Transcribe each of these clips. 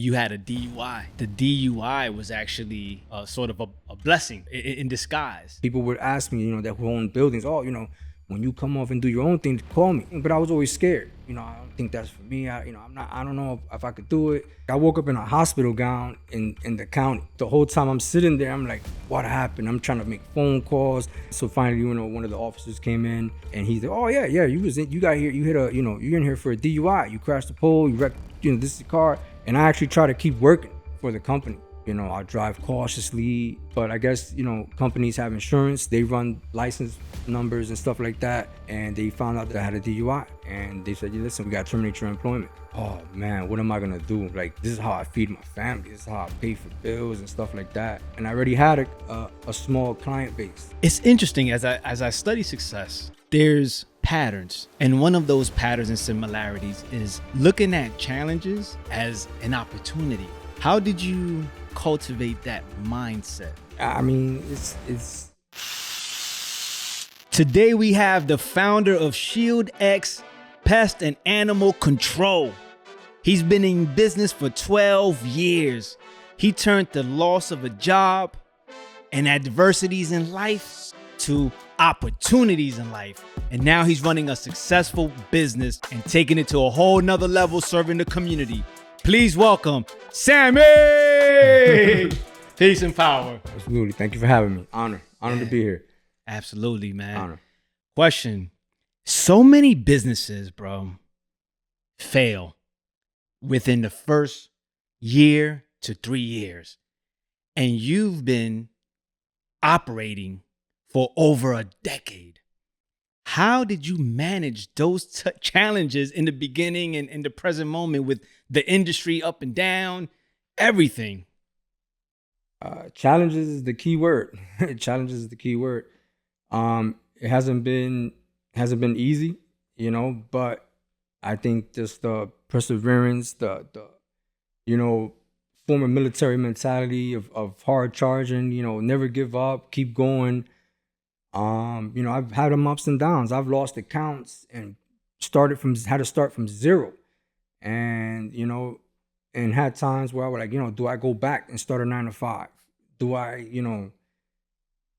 you had a DUI. The DUI was actually sort of a blessing in disguise. People would ask me, that who own buildings, when you come off and do your own thing, call me. But I was always scared. I don't think that's for me. I don't know if I could do it. I woke up in a hospital gown in the county. The whole time I'm sitting there, I'm like, what happened? I'm trying to make phone calls. So finally, one of the officers came in and he's like, oh yeah, you got here, you're in here for a DUI. You crashed the pole, you wrecked, this is the car. And I actually try to keep working for the company. I drive cautiously, but I guess, companies have insurance. They run license numbers and stuff like that. And they found out that I had a DUI. And they said, listen, we got to terminate your employment. Oh man, what am I gonna do? Like, this is how I feed my family. This is how I pay for bills and stuff like that. And I already had a small client base. It's interesting, as I study success, there's patterns. And one of those patterns and similarities is looking at challenges as an opportunity. How did you cultivate that mindset? I mean, it's Today we have the founder of ShieldEX, Pest and Animal Control. He's been in business for 12 years. He turned the loss of a job and adversities in life to opportunities in life. And now he's running a successful business and taking it to a whole nother level, serving the community. Please welcome Sammy. Peace and power. Absolutely. Thank you for having me. Honor to be here. Absolutely, man. Honor. Question. So many businesses, bro, fail within the first year to 3 years. And you've been operating for over a decade. How did you manage those challenges in the beginning and in the present moment with the industry up and down, everything? Challenges is the key word. Challenges is the key word. It hasn't been easy, but I think just the perseverance, the former military mentality of hard charging, never give up, keep going. I've had them ups and downs. I've lost accounts and had to start from zero. And, and had times where I was like, do I go back and start a 9 to 5? Do I,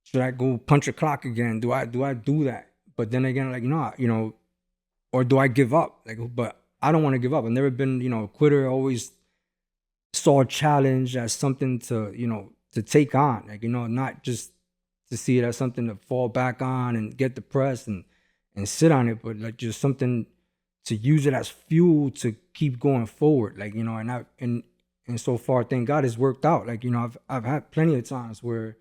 should I go punch a clock again? Do I do that? But then again, like, no, or do I give up? Like, but I don't want to give up. I've never been, a quitter. I always saw a challenge as something to, to take on, like, not just to see it as something to fall back on and get depressed and sit on it, but like just something to use it as fuel to keep going forward. Like, and so far, thank God it's worked out. Like, I've had plenty of times where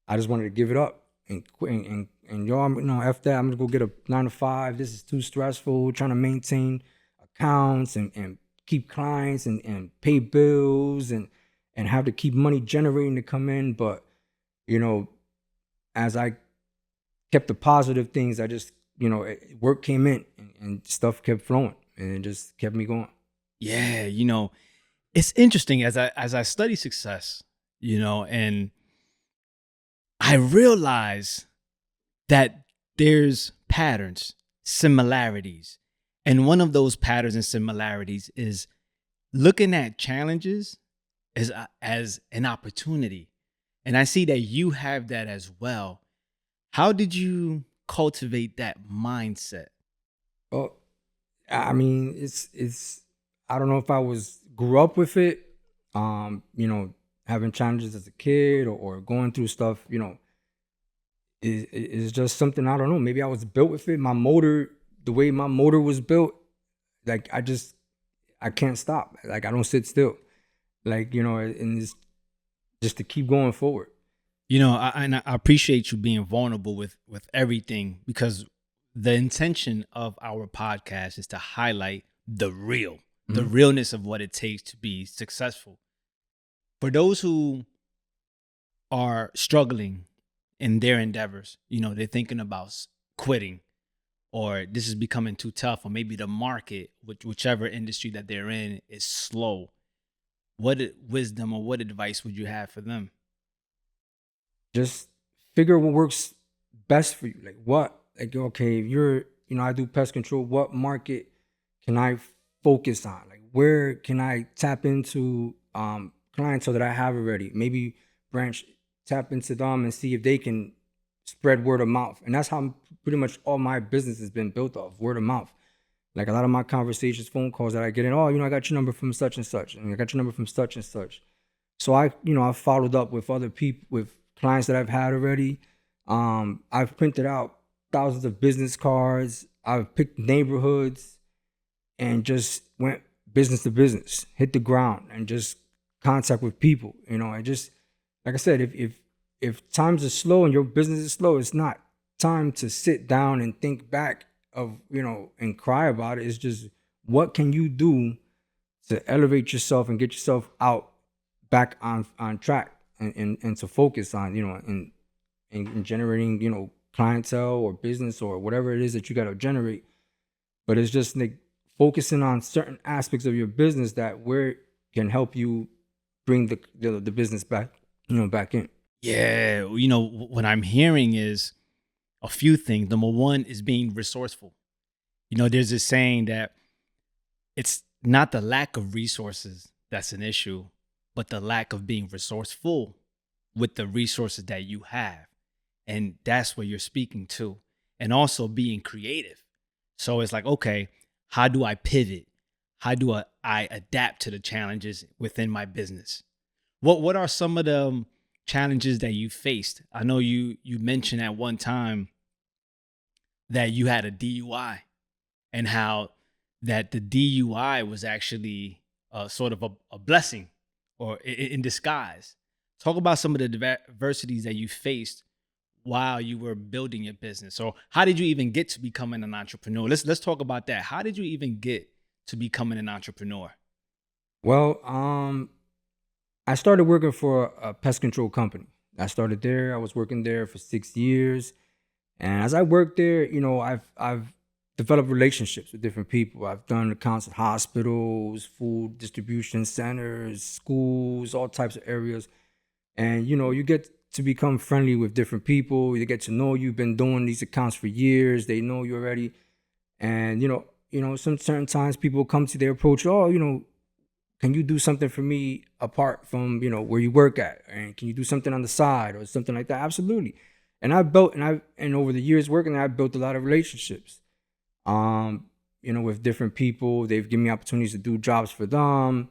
I just wanted to give it up and quit and F that, I'm gonna go get a 9 to 5. This is too stressful, trying to maintain accounts and keep clients and pay bills and have to keep money generating to come in. But, as I kept the positive things, I just, work came in and stuff kept flowing and it just kept me going. Yeah, it's interesting as I study success, and I realize that there's patterns, similarities. And one of those patterns and similarities is looking at challenges as an opportunity. And I see that you have that as well. How did you cultivate that mindset? Well, I mean, it's I don't know if I grew up with it, having challenges as a kid or going through stuff, it's just something, I don't know. Maybe I was built with it. My motor, the way my motor was built, like I can't stop. Like I don't sit still. Like, and it's just to keep going forward. I appreciate you being vulnerable with everything, because the intention of our podcast is to highlight the realness of what it takes to be successful. For those who are struggling in their endeavors, they're thinking about quitting, or this is becoming too tough, or maybe the market, whichever industry that they're in, is slow. What wisdom or what advice would you have for them? Just figure what works best for you. Like okay, if you're, I do pest control, what market can I focus on? Like, where can I tap into clientele that I have already? Maybe tap into them and see if they can spread word of mouth. And that's how pretty much all my business has been built off, word of mouth. Like a lot of my conversations, phone calls that I get in, oh, I got your number from such and such, and I got your number from such and such. So I followed up with other people, with clients that I've had already. I've printed out thousands of business cards. I've picked neighborhoods and just went business to business, hit the ground and just contact with people. I just, like I said, if times are slow and your business is slow, it's not time to sit down and think back of, and cry about it. It's just, what can you do to elevate yourself and get yourself out back on track and to focus on, and generating, clientele or business or whatever it is that you got to generate. But it's just like focusing on certain aspects of your business that where can help you bring the business back, back in. Yeah, what I'm hearing is a few things. Number one is being resourceful. There's this saying that it's not the lack of resources that's an issue, but the lack of being resourceful with the resources that you have. And that's what you're speaking to. And also being creative. So it's like, okay, how do I pivot? How do I adapt to the challenges within my business? What are some of the challenges that you faced? I know you mentioned at one time that you had a DUI and how that the DUI was actually sort of a blessing or in disguise. Talk about some of the adversities that you faced while you were building your business. So how did you even get to becoming an entrepreneur? Let's talk about that. How did you even get to becoming an entrepreneur? Well, I started working for a pest control company. I started there. I was working there for 6 years. And as I worked there, I've developed relationships with different people. I've done accounts at hospitals, food distribution centers, schools, all types of areas. And, you get to become friendly with different people. You get to know you've been doing these accounts for years. They know you already. And, some certain times people come to their approach, oh, can you do something for me apart from, where you work at? And can you do something on the side or something like that? Absolutely. And and over the years working there, I built a lot of relationships, with different people. They've given me opportunities to do jobs for them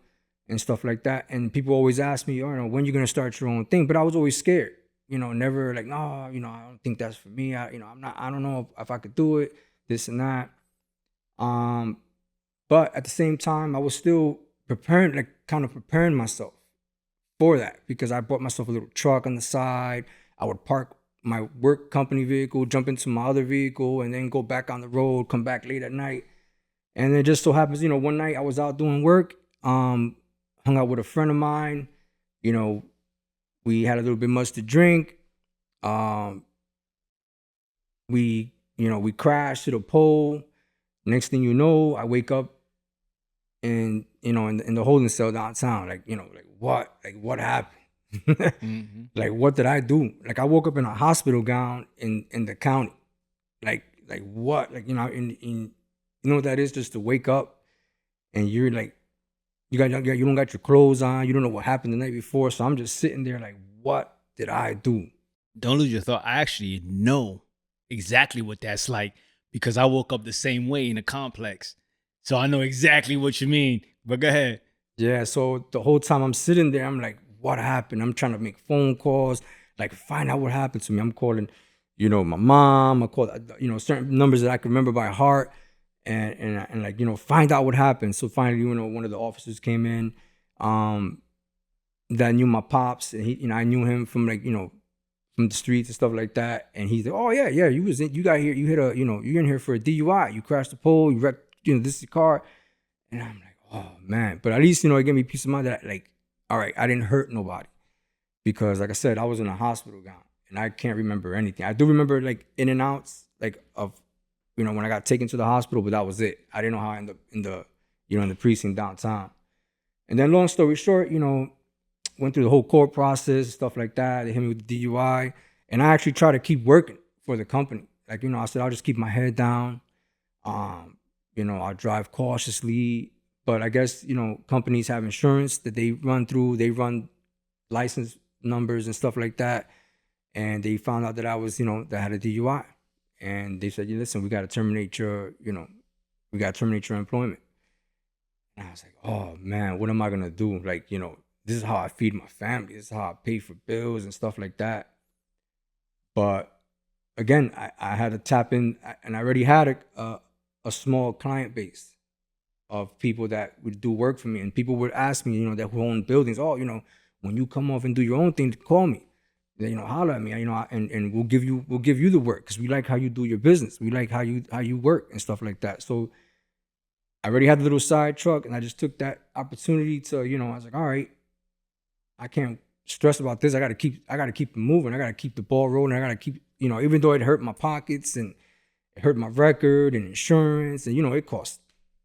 and stuff like that. And people always ask me, oh, when you're going to start your own thing? But I was always scared, never like, no, I don't think that's for me. I don't know if I could do it, this and that. But at the same time, I was still preparing myself for that, because I bought myself a little truck on the side. I would park my work company vehicle, jump into my other vehicle, and then go back on the road, come back late at night. And it just so happens, one night I was out doing work, hung out with a friend of mine. We had a little bit much to drink. We crashed to the pole. Next thing you know, I wake up in the holding cell downtown. Like what happened? Mm-hmm. Like, what did I do? Like, I woke up in a hospital gown in the county. Like what? Like, you know what that is? Just to wake up and you're like, you don't got your clothes on. You don't know what happened the night before. So I'm just sitting there like, what did I do? Don't lose your thought. I actually know exactly what that's like, because I woke up the same way in a complex. So I know exactly what you mean. But go ahead. Yeah. So the whole time I'm sitting there, I'm like, what happened? I'm trying to make phone calls, like find out what happened to me. I'm calling, my mom. I call, certain numbers that I can remember by heart, and like, find out what happened. So finally, one of the officers came in, that knew my pops, and he, I knew him from like, from the streets and stuff like that. And he's like, oh yeah, you got here, you hit a, you're in here for a DUI. You crashed the pole, you wrecked, this is the car. And I'm like, oh man. But at least, it gave me peace of mind that like, all right, I didn't hurt nobody, because like I said, I was in a hospital gown and I can't remember anything. I do remember like in and outs, like of, when I got taken to the hospital, but that was it. I didn't know how I ended up in the, in the precinct downtown. And then long story short, went through the whole court process, stuff like that. They hit me with the DUI, and I actually tried to keep working for the company. Like, I said, I'll just keep my head down. I'll drive cautiously. But I guess, companies have insurance that they run license numbers and stuff like that. And they found out that I was, that I had a DUI. And they said, listen, we got to terminate your employment. And I was like, oh man, what am I going to do? Like, this is how I feed my family. This is how I pay for bills and stuff like that. But again, I had to tap in, and I already had a small client base of people that would do work for me. And people would ask me, that who own buildings, oh, when you come off and do your own thing, call me. Holler at me, and we'll give you the work, because we like how you do your business. We like how you work and stuff like that. So I already had the little side truck, and I just took that opportunity to, I was like, all right, I can't stress about this. I gotta keep it moving. I gotta keep the ball rolling. I gotta keep, even though it hurt my pockets and it hurt my record and insurance, and it cost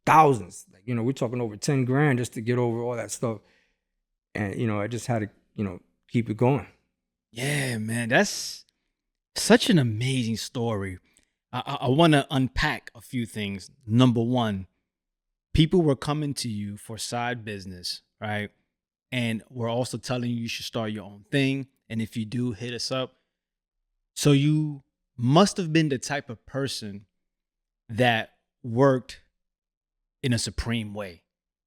thousands. Like, we're talking over 10 grand just to get over all that stuff. And I just had to, keep it going. Yeah, man, that's such an amazing story. I want to unpack a few things. Number one, people were coming to you for side business, right? And we're also telling you should start your own thing. And if you do, hit us up. So you must have been the type of person that worked in a supreme way,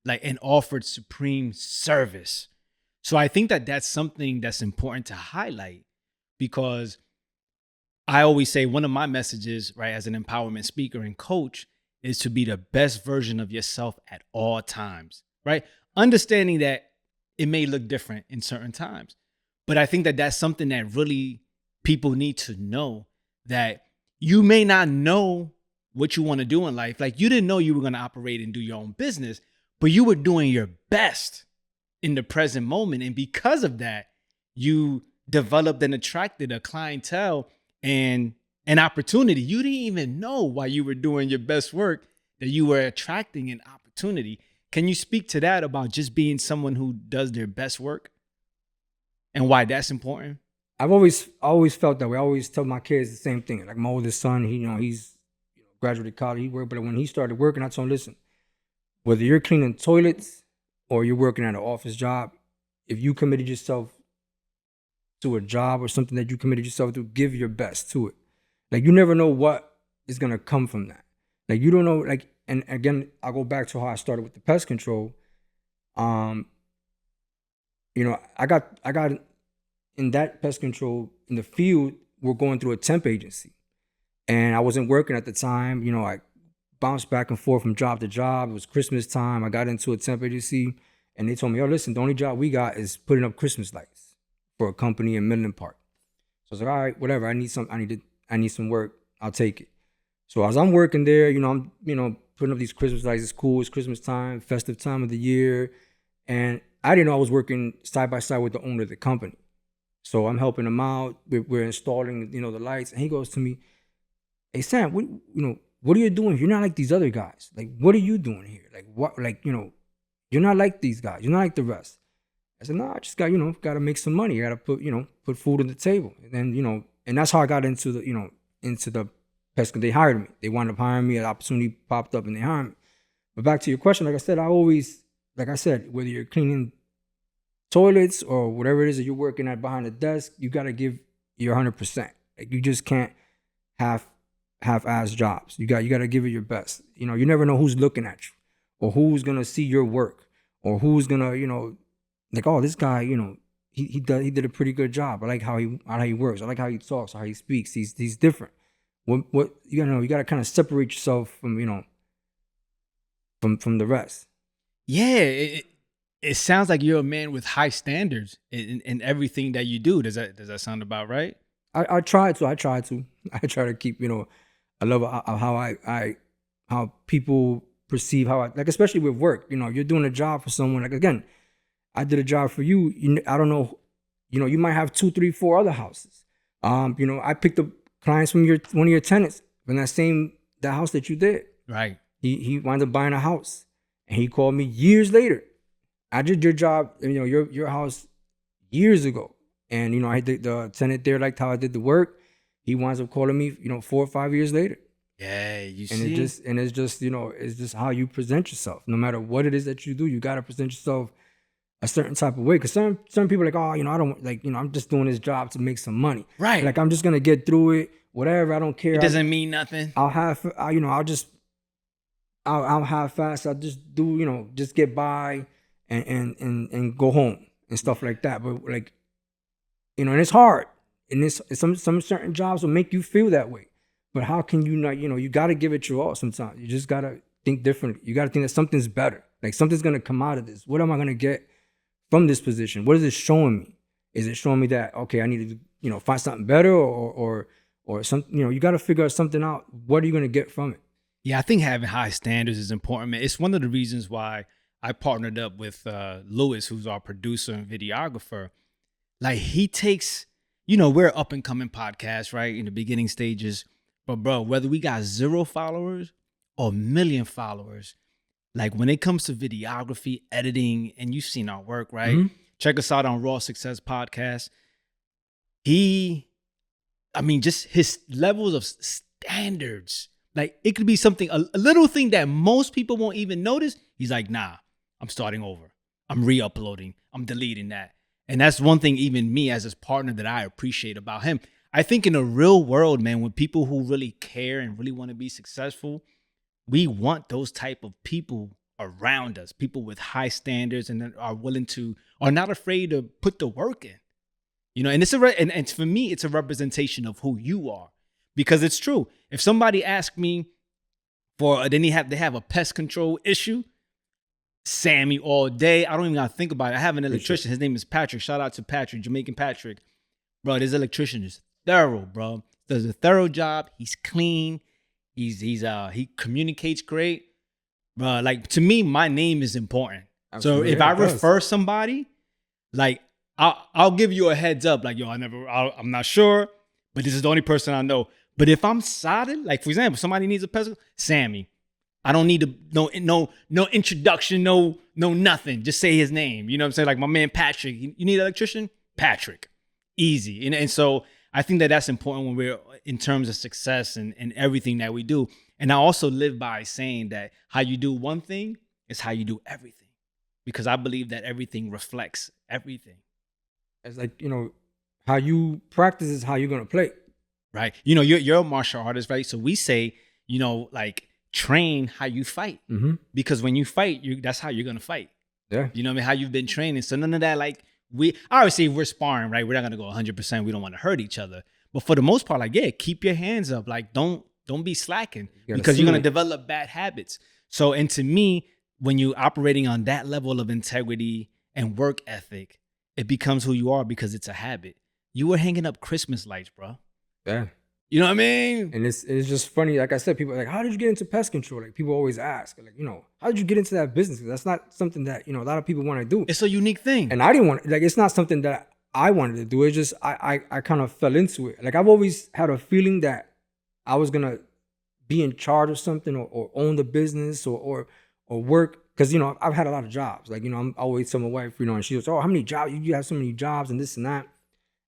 like, and offered supreme service. So I think that that's something that's important to highlight, because I always say one of my messages, right, as an empowerment speaker and coach, is to be the best version of yourself at all times, right? Understanding that it may look different in certain times. But I think that that's something that really people need to know, that you may not know what you want to do in life. Like, you didn't know you were going to operate and do your own business, but you were doing your best in the present moment. And because of that, you developed and attracted a clientele and an opportunity. You didn't even know while you were doing your best work that you were attracting an opportunity. Can you speak to that, about just being someone who does their best work and why that's important? I've always felt that way. I always tell my kids the same thing. Like, my oldest son, he's graduated college, he worked, but when he started working, I told him, listen, whether you're cleaning toilets or you're working at an office job, if you committed yourself to a job or something that you committed yourself to, give your best to it. Like, you never know what is gonna come from that. Like, you don't know, like, and again, I'll go back to how I started with the pest control. I got in that pest control in the field. We're going through a temp agency, and I wasn't working at the time. I bounced back and forth from job to job. It was Christmas time. I got into a temp agency, and they told me, oh, listen, the only job we got is putting up Christmas lights for a company in Midland Park. So I was like, all right, whatever. I need some work. I'll take it. So as I'm working there, I'm, putting up these Christmas lights. It's cool. It's Christmas time, festive time of the year. And I didn't know I was working side by side with the owner of the company. So I'm helping him out. We're installing, the lights. And he goes to me, hey, Sam, what are you doing? You're not like these other guys. Like, what are you doing here? Like, what, like, you're not like these guys. You're not like the rest. I said, no, I just got to make some money. I got to put food on the table. And then, and that's how I got into the pest. They hired me. They wound up hiring me. An opportunity popped up and they hired me. But back to your question, like I said, whether you're cleaning toilets or whatever it is that you're working at behind the desk, you got to give your 100%. Like, you just can't half-ass jobs. You got to give it your best. You never know who's looking at you, or who's gonna see your work, or who's gonna, like, oh, this guy, he did a pretty good job. I like how he works. I like how he talks, how he speaks. He's different. What you gotta kind of separate yourself from from the rest. Yeah, it sounds like you're a man with high standards in everything that you do. Does that sound about right? I try to. I try to keep, I love how people perceive how like, especially with work. You're doing a job for someone. Like, again, I did a job for you. I don't know. You might have 2, 3, 4 other houses. I picked up clients from one of your tenants from that house that you did. Right. He wound up buying a house, and he called me years later. I did your job, your house years ago, and I had the tenant there liked how I did the work. He winds up calling me, 4 or 5 years later. Yeah, you And see? it's just, you know, it's just how you present yourself. No matter what it is that you do, you got to present yourself a certain type of way. Because some people are like, oh, you know, I don't like, you know, I'm just doing this job to make some money. Right. Like, I'm just gonna get through it, whatever. I don't care. It doesn't mean nothing. You know, I'll have fast. I'll just do, you know, just get by and go home and stuff like that. But like, you know, and it's hard. And it's some certain jobs will make you feel that way. But how can you not, you know, you got to give it your all sometimes. You just got to think differently. You got to think that something's better. Like something's going to come out of this. What am I going to get from this position? What is it showing me? Is it showing me that, okay, I need to, you know, find something better or something, you know, you got to figure something out. What are you going to get from it? Yeah, I think having high standards is important, man. It's one of the reasons why I partnered up with Lewis, who's our producer and videographer. Like he takes, you know, we're up and coming podcast, right? In the beginning stages. But bro, whether we got 0 followers or 1,000,000 followers, like when it comes to videography, editing, and you've seen our work, right? Mhm. Check us out on Raw Success Podcast. Just his levels of standards. Like it could be something, a little thing that most people won't even notice. He's like, nah, I'm starting over. I'm re-uploading. I'm deleting that. And that's one thing, even me as his partner, that I appreciate about him. I think in the real world, man, when people who really care and really want to be successful, we want those type of people around us, people with high standards and that are not afraid to put the work in. You know, and and for me, it's a representation of who you are, because it's true. If somebody asks me they have a pest control issue, Sammy all day. I don't even gotta think about it. I have an electrician. His name is Patrick. Shout out to Patrick, Jamaican Patrick. Bro, this electrician is thorough, bro. Does a thorough job. He's clean. He communicates great. Bro, like to me, my name is important. Absolutely. So if I refer somebody, like I'll give you a heads up, like, yo, I'm not sure, but this is the only person I know. But if I'm solid, like for example, somebody needs a pencil, Sammy. I don't need no introduction, no nothing. Just say his name. You know what I'm saying? Like my man Patrick. You need an electrician? Patrick. Easy. And so I think that that's important when we're in terms of success and everything that we do. And I also live by saying that how you do one thing is how you do everything, because I believe that everything reflects everything. It's like, you know, how you practice is how you're going to play. Right. You know, you're a martial artist, right? So we say, you know, like train how you fight, because when you fight, that's how you're going to fight. Yeah. You know what I mean? How you've been training. So none of that, like obviously we're sparring, right? We're not going to go 100%. We don't want to hurt each other. But for the most part, like, yeah, keep your hands up. Like, don't be slacking, because you're going to develop bad habits. So, and to me, when you're operating on that level of integrity and work ethic, it becomes who you are because it's a habit. You were hanging up Christmas lights, bro. Yeah. You know what I mean? And it's just funny. Like I said, people are like, how did you get into pest control? Like people always ask, like, you know, how did you get into that business? 'Cause that's not something that, you know, a lot of people want to do. It's a unique thing. And I didn't want, like, it's not something that I wanted to do. It's just, I kind of fell into it. Like I've always had a feeling that I was going to be in charge of something or own the business or work. Cause, you know, I've had a lot of jobs. Like, you know, I'm always tell my wife, you know, and she goes, oh, how many jobs? You have so many jobs and this and that.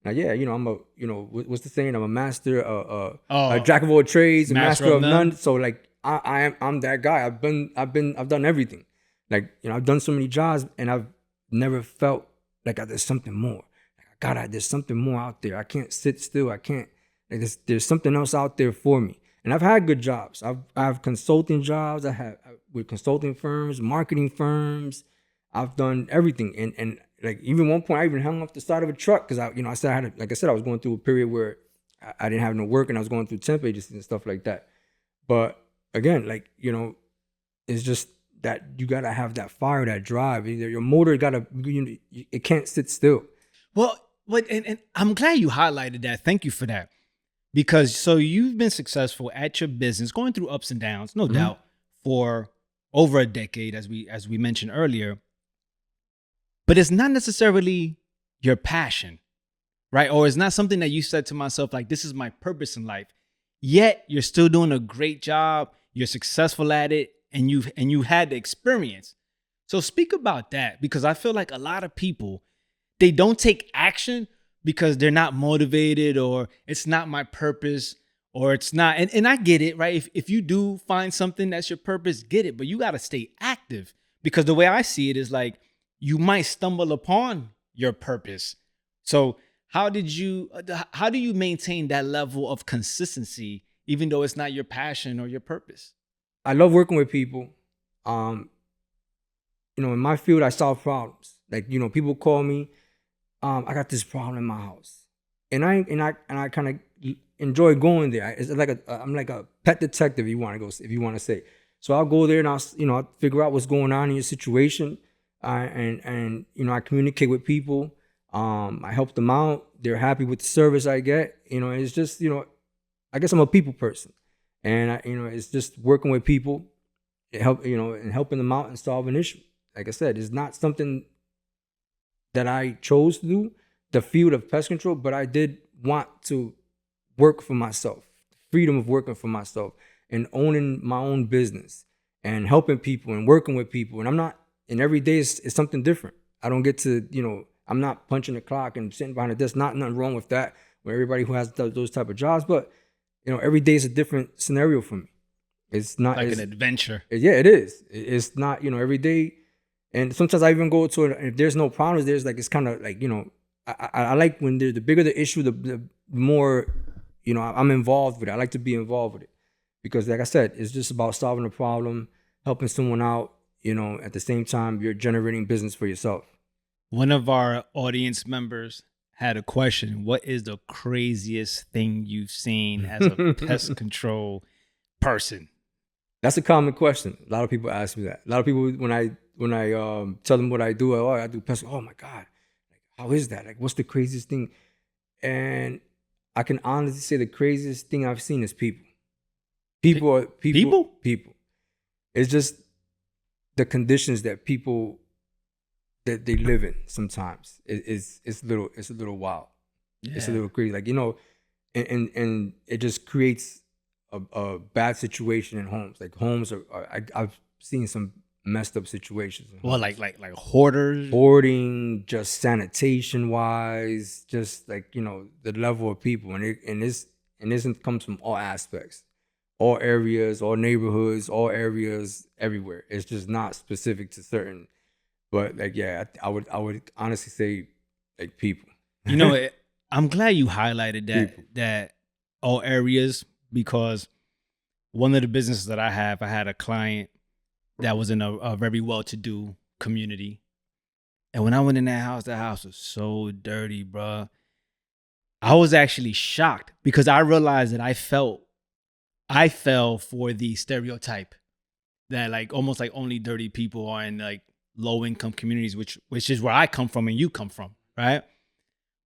Now, yeah, you know, I'm you know, what's the saying? I'm a master, a jack of all trades, a master of none. So like, I'm that guy. I've done everything. Like, you know, I've done so many jobs and I've never felt like there's something more. Like, there's something more out there. I can't sit still. I can't, like, there's something else out there for me. And I've had good jobs. I have consulting jobs. I have with consulting firms, marketing firms. I've done everything. And like even one point I even hung off the side of a truck because I said I was going through a period where I didn't have no work and I was going through temp agencies and stuff like that. But again, like, you know, it's just that you gotta have that fire, that drive. Your motor it can't sit still. Well, and I'm glad you highlighted that. Thank you for that. Because so you've been successful at your business, going through ups and downs, no doubt, for over a decade, as we mentioned earlier. But it's not necessarily your passion, right? Or it's not something that you said to myself, like, this is my purpose in life. Yet you're still doing a great job. You're successful at it, and you had the experience. So speak about that, because I feel like a lot of people, they don't take action because they're not motivated, or it's not my purpose, or it's not. And I get it, right? If you do find something that's your purpose, get it. But you got to stay active, because the way I see it is like you might stumble upon your purpose. So how do you maintain that level of consistency, even though it's not your passion or your purpose? I love working with people. In my field, I solve problems. Like, people call me, I got this problem in my house, and I kind of enjoy going there. It's like I'm like a pet detective, if you want to say. So I'll go there and I'll figure out what's going on in your situation, and I communicate with people. I help them out. They're happy with the service I get. It's just I guess I'm a people person, and it's just working with people, and helping them out and solve an issue. Like I said, it's not something that I chose to do, the field of pest control, but I did want to work for myself, freedom of working for myself and owning my own business and helping people and working with people. And every day is something different. I don't get to, I'm not punching the clock and sitting behind a desk. Nothing wrong with that, with everybody who has those type of jobs, but every day is a different scenario for me. It's not like an adventure. Yeah, it is. It's not, every day. And sometimes I even go to it, if there's no problems, it's kind of like, I like when the bigger the issue, the more, I'm involved with it. I like to be involved with it because, like I said, it's just about solving a problem, helping someone out, at the same time, you're generating business for yourself. One of our audience members had a question. What is the craziest thing you've seen as a pest control person? That's a common question. A lot of people ask me that. A lot of people, when I tell them what I do, I do pest. Oh my God, like, how is that? Like, what's the craziest thing? And I can honestly say the craziest thing I've seen is people. People. It's just the conditions that people that they live in. Sometimes it's a little wild. Yeah. It's a little crazy. Like and it just creates a bad situation in homes. Like homes I've seen some messed up situations. Well, like hoarding, just sanitation wise, just like the level of people, and it comes from all aspects, all areas, all neighborhoods, all areas, everywhere. It's just not specific to certain, but like I would honestly say like people. I'm glad you highlighted that all areas, because one of the businesses that I had a client that was in a very well-to-do community. And when I went in that house was so dirty, bro. I was actually shocked because I realized that I fell for the stereotype that like almost like only dirty people are in like low-income communities, which is where I come from and you come from, right?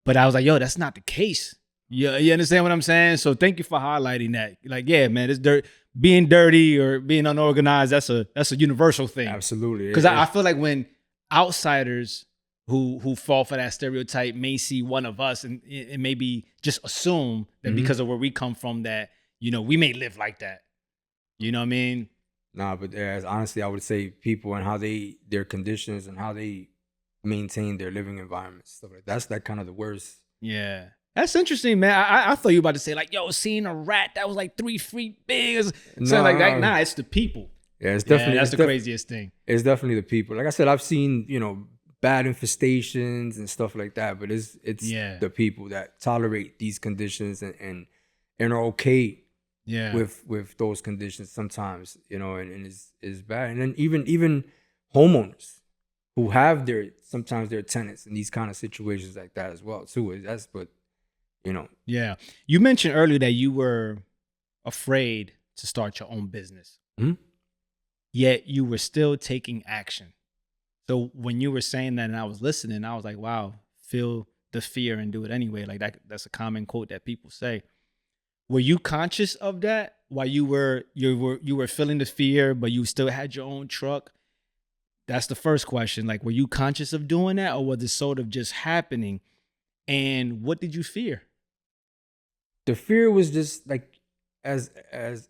But I was like, yo, that's not the case. You understand what I'm saying? So thank you for highlighting that. Like, yeah, man, it's dirt. Being dirty or being unorganized, that's a universal thing. Absolutely. Because I feel like when outsiders who fall for that stereotype may see one of us and maybe just assume that because of where we come from that, we may live like that. You know what I mean? Nah, but honestly, I would say people and how their conditions and how they maintain their living environments, stuff like that. That's like kind of the worst. Yeah. That's interesting, man. I thought you were about to say like, yo, seeing a rat that was like 3 feet big. Something like that. Nah, it's the people. Yeah, it's definitely that's the craziest thing. It's definitely the people. Like I said, I've seen bad infestations and stuff like that, but it's the people that tolerate these conditions and are okay with those conditions sometimes. And it's bad. And then even homeowners who have sometimes their tenants in these kind of situations like that as well too. Yeah. You mentioned earlier that you were afraid to start your own business. Mm-hmm. Yet you were still taking action. So when you were saying that and I was listening, I was like, wow, feel the fear and do it anyway. Like that's a common quote that people say. Were you conscious of that while you were feeling the fear, but you still had your own truck? That's the first question. Like, were you conscious of doing that, or was it sort of just happening? And what did you fear? The fear was just like as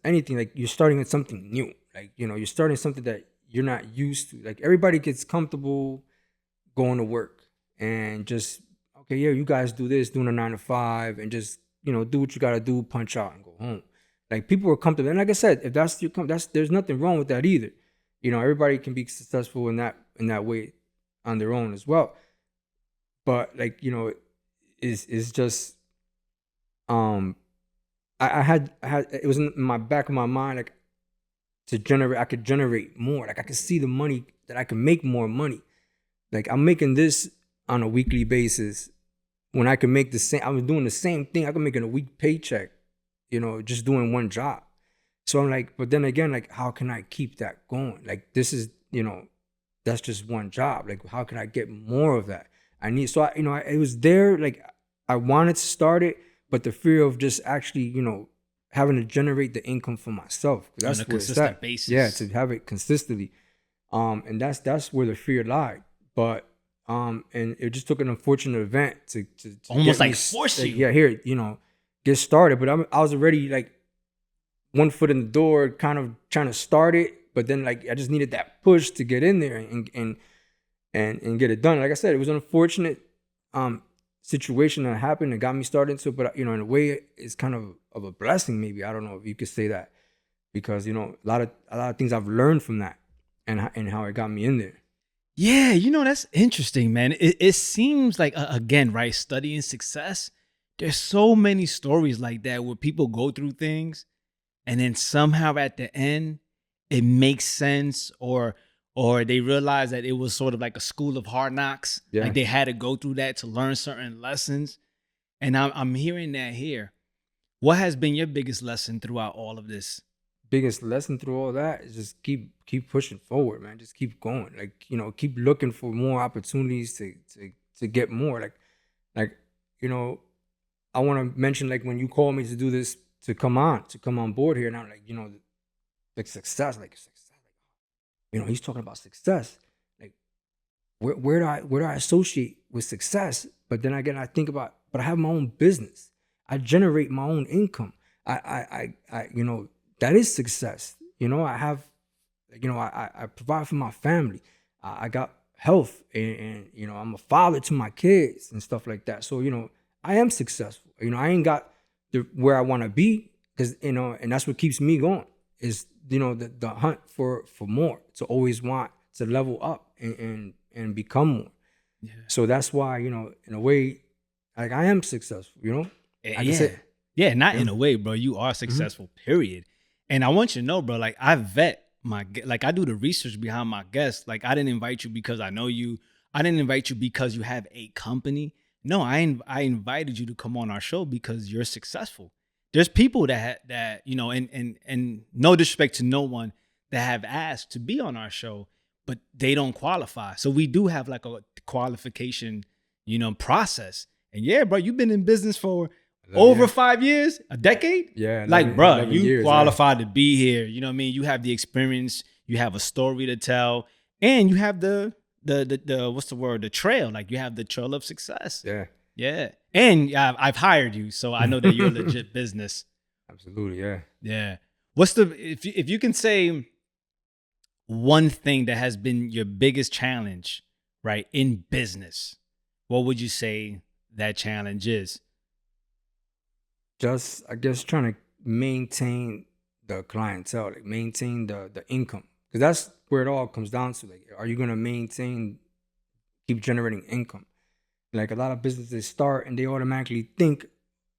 anything, like you're starting with something new. Like, you're starting something that you're not used to. Like everybody gets comfortable going to work and just, okay, yeah, you guys do this, doing a 9 to 5 and just do what you got to do, punch out and go home. Like people are comfortable. And like I said, if that's there's nothing wrong with that either. Everybody can be successful in that way on their own as well. But like, it's just, I had, it was in my back of my mind, like I could generate more. Like I could see the money that I can make more money. Like I'm making this on a weekly basis when I can make the same, I was doing the same thing. I could make it a week paycheck, just doing one job. So I'm like, but then again, like, how can I keep that going? Like this is, that's just one job. Like, how can I get more of that? It was there, like I wanted to start it, but the fear of just actually, having to generate the income for myself. That's on a where it's consistent at. basis. Yeah, to have it consistently. And that's where the fear lied. But and it just took an unfortunate event to almost like force you. Yeah, here, get started. But I was already like one foot in the door, kind of trying to start it. But then like I just needed that push to get in there and get it done. Like I said, it was an unfortunate situation that happened that got me started into it. But in a way, it's kind of a blessing. Maybe, I don't know if you could say that, because a lot of things I've learned from that and how it got me in there. Yeah, that's interesting, man. It seems like, again, right, studying success, there's so many stories like that where people go through things and then somehow at the end it makes sense, or they realize that it was sort of like a school of hard knocks. Yeah. Like they had to go through that to learn certain lessons. And I'm hearing that here. What has been your biggest lesson throughout all of this? Biggest lesson through all that is just keep pushing forward, man. Just keep going. Like, keep looking for more opportunities to get more. Like, I want to mention, like, when you called me to do this, to come on board here, and I'm like, like success. He's talking about success. Like, where do I associate with success? But then again, I think about, but I have my own business. I generate my own income. I that is success. I have, I provide for my family. I got health, and I'm a father to my kids and stuff like that. So, I am successful. I ain't got where I want to be, because, and that's what keeps me going is, the hunt for more, to always want to level up and become more. Yeah. So that's why, in a way, like, I am successful, I can say, yeah, not in a way, bro. You are successful, period. And I want you to know, bro, like I vet I do the research behind my guests. Like I didn't invite you because I know you. I didn't invite you because you have a company. No, I invited you to come on our show because you're successful. There's people that and no disrespect to no one, that have asked to be on our show, but they don't qualify. So we do have like a qualification, process. And yeah, bro, you've been in business for over 5 years, a decade. Yeah, like, bro, 11 you years, qualified to be here. You know what I mean? You have the experience, you have a story to tell, and you have the what's the word? The trail. Like you have the trail of success. Yeah. Yeah. And I've hired you, so I know that you're a legit business. Absolutely, yeah. Yeah. What's if you can say one thing that has been your biggest challenge, right, in business, what would you say that challenge is? Just, I guess, trying to maintain the clientele, like maintain the income, because that's where it all comes down to. Like, are you going to keep generating income? Like a lot of businesses start and they automatically think,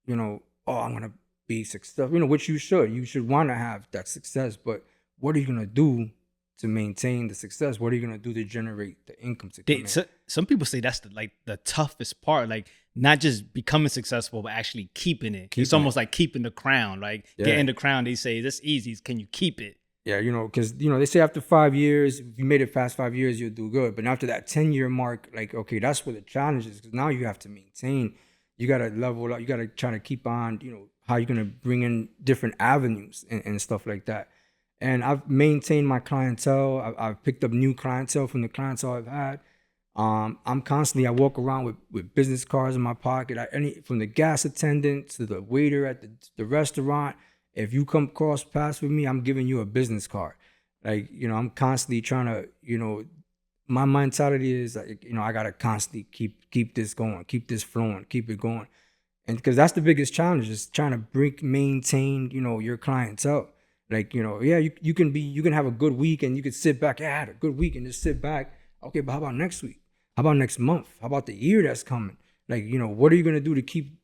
oh, I'm going to be successful, which you should want to have that success. But what are you going to do to maintain the success? What are you going to do to generate the income to come in? Some people say that's the toughest part, like not just becoming successful, but actually keeping it. It's almost like keeping the crown, like getting the crown. They say that's easy. Can you keep it? Yeah, because, they say after 5 years, if you made it past 5 years, you'll do good. But after that 10-year mark, like, okay, that's where the challenge is, because now you have to maintain. You got to level up. You got to try to keep on, how you're going to bring in different avenues and stuff like that. And I've maintained my clientele. I've picked up new clientele from the clientele I've had. I'm constantly, I walk around with business cards in my pocket. From the gas attendant to the waiter at the restaurant. If you come cross paths with me, I'm giving you a business card. Like, I'm constantly trying to, my mentality is like, I gotta constantly keep this going, keep this flowing, keep it going. And because that's the biggest challenge is trying to maintain, your clientele. Like, yeah, you can have a good week and you could sit back. Yeah, I had a good week and just sit back. Okay, but how about next week? How about next month? How about the year that's coming? Like, what are you going to do to keep,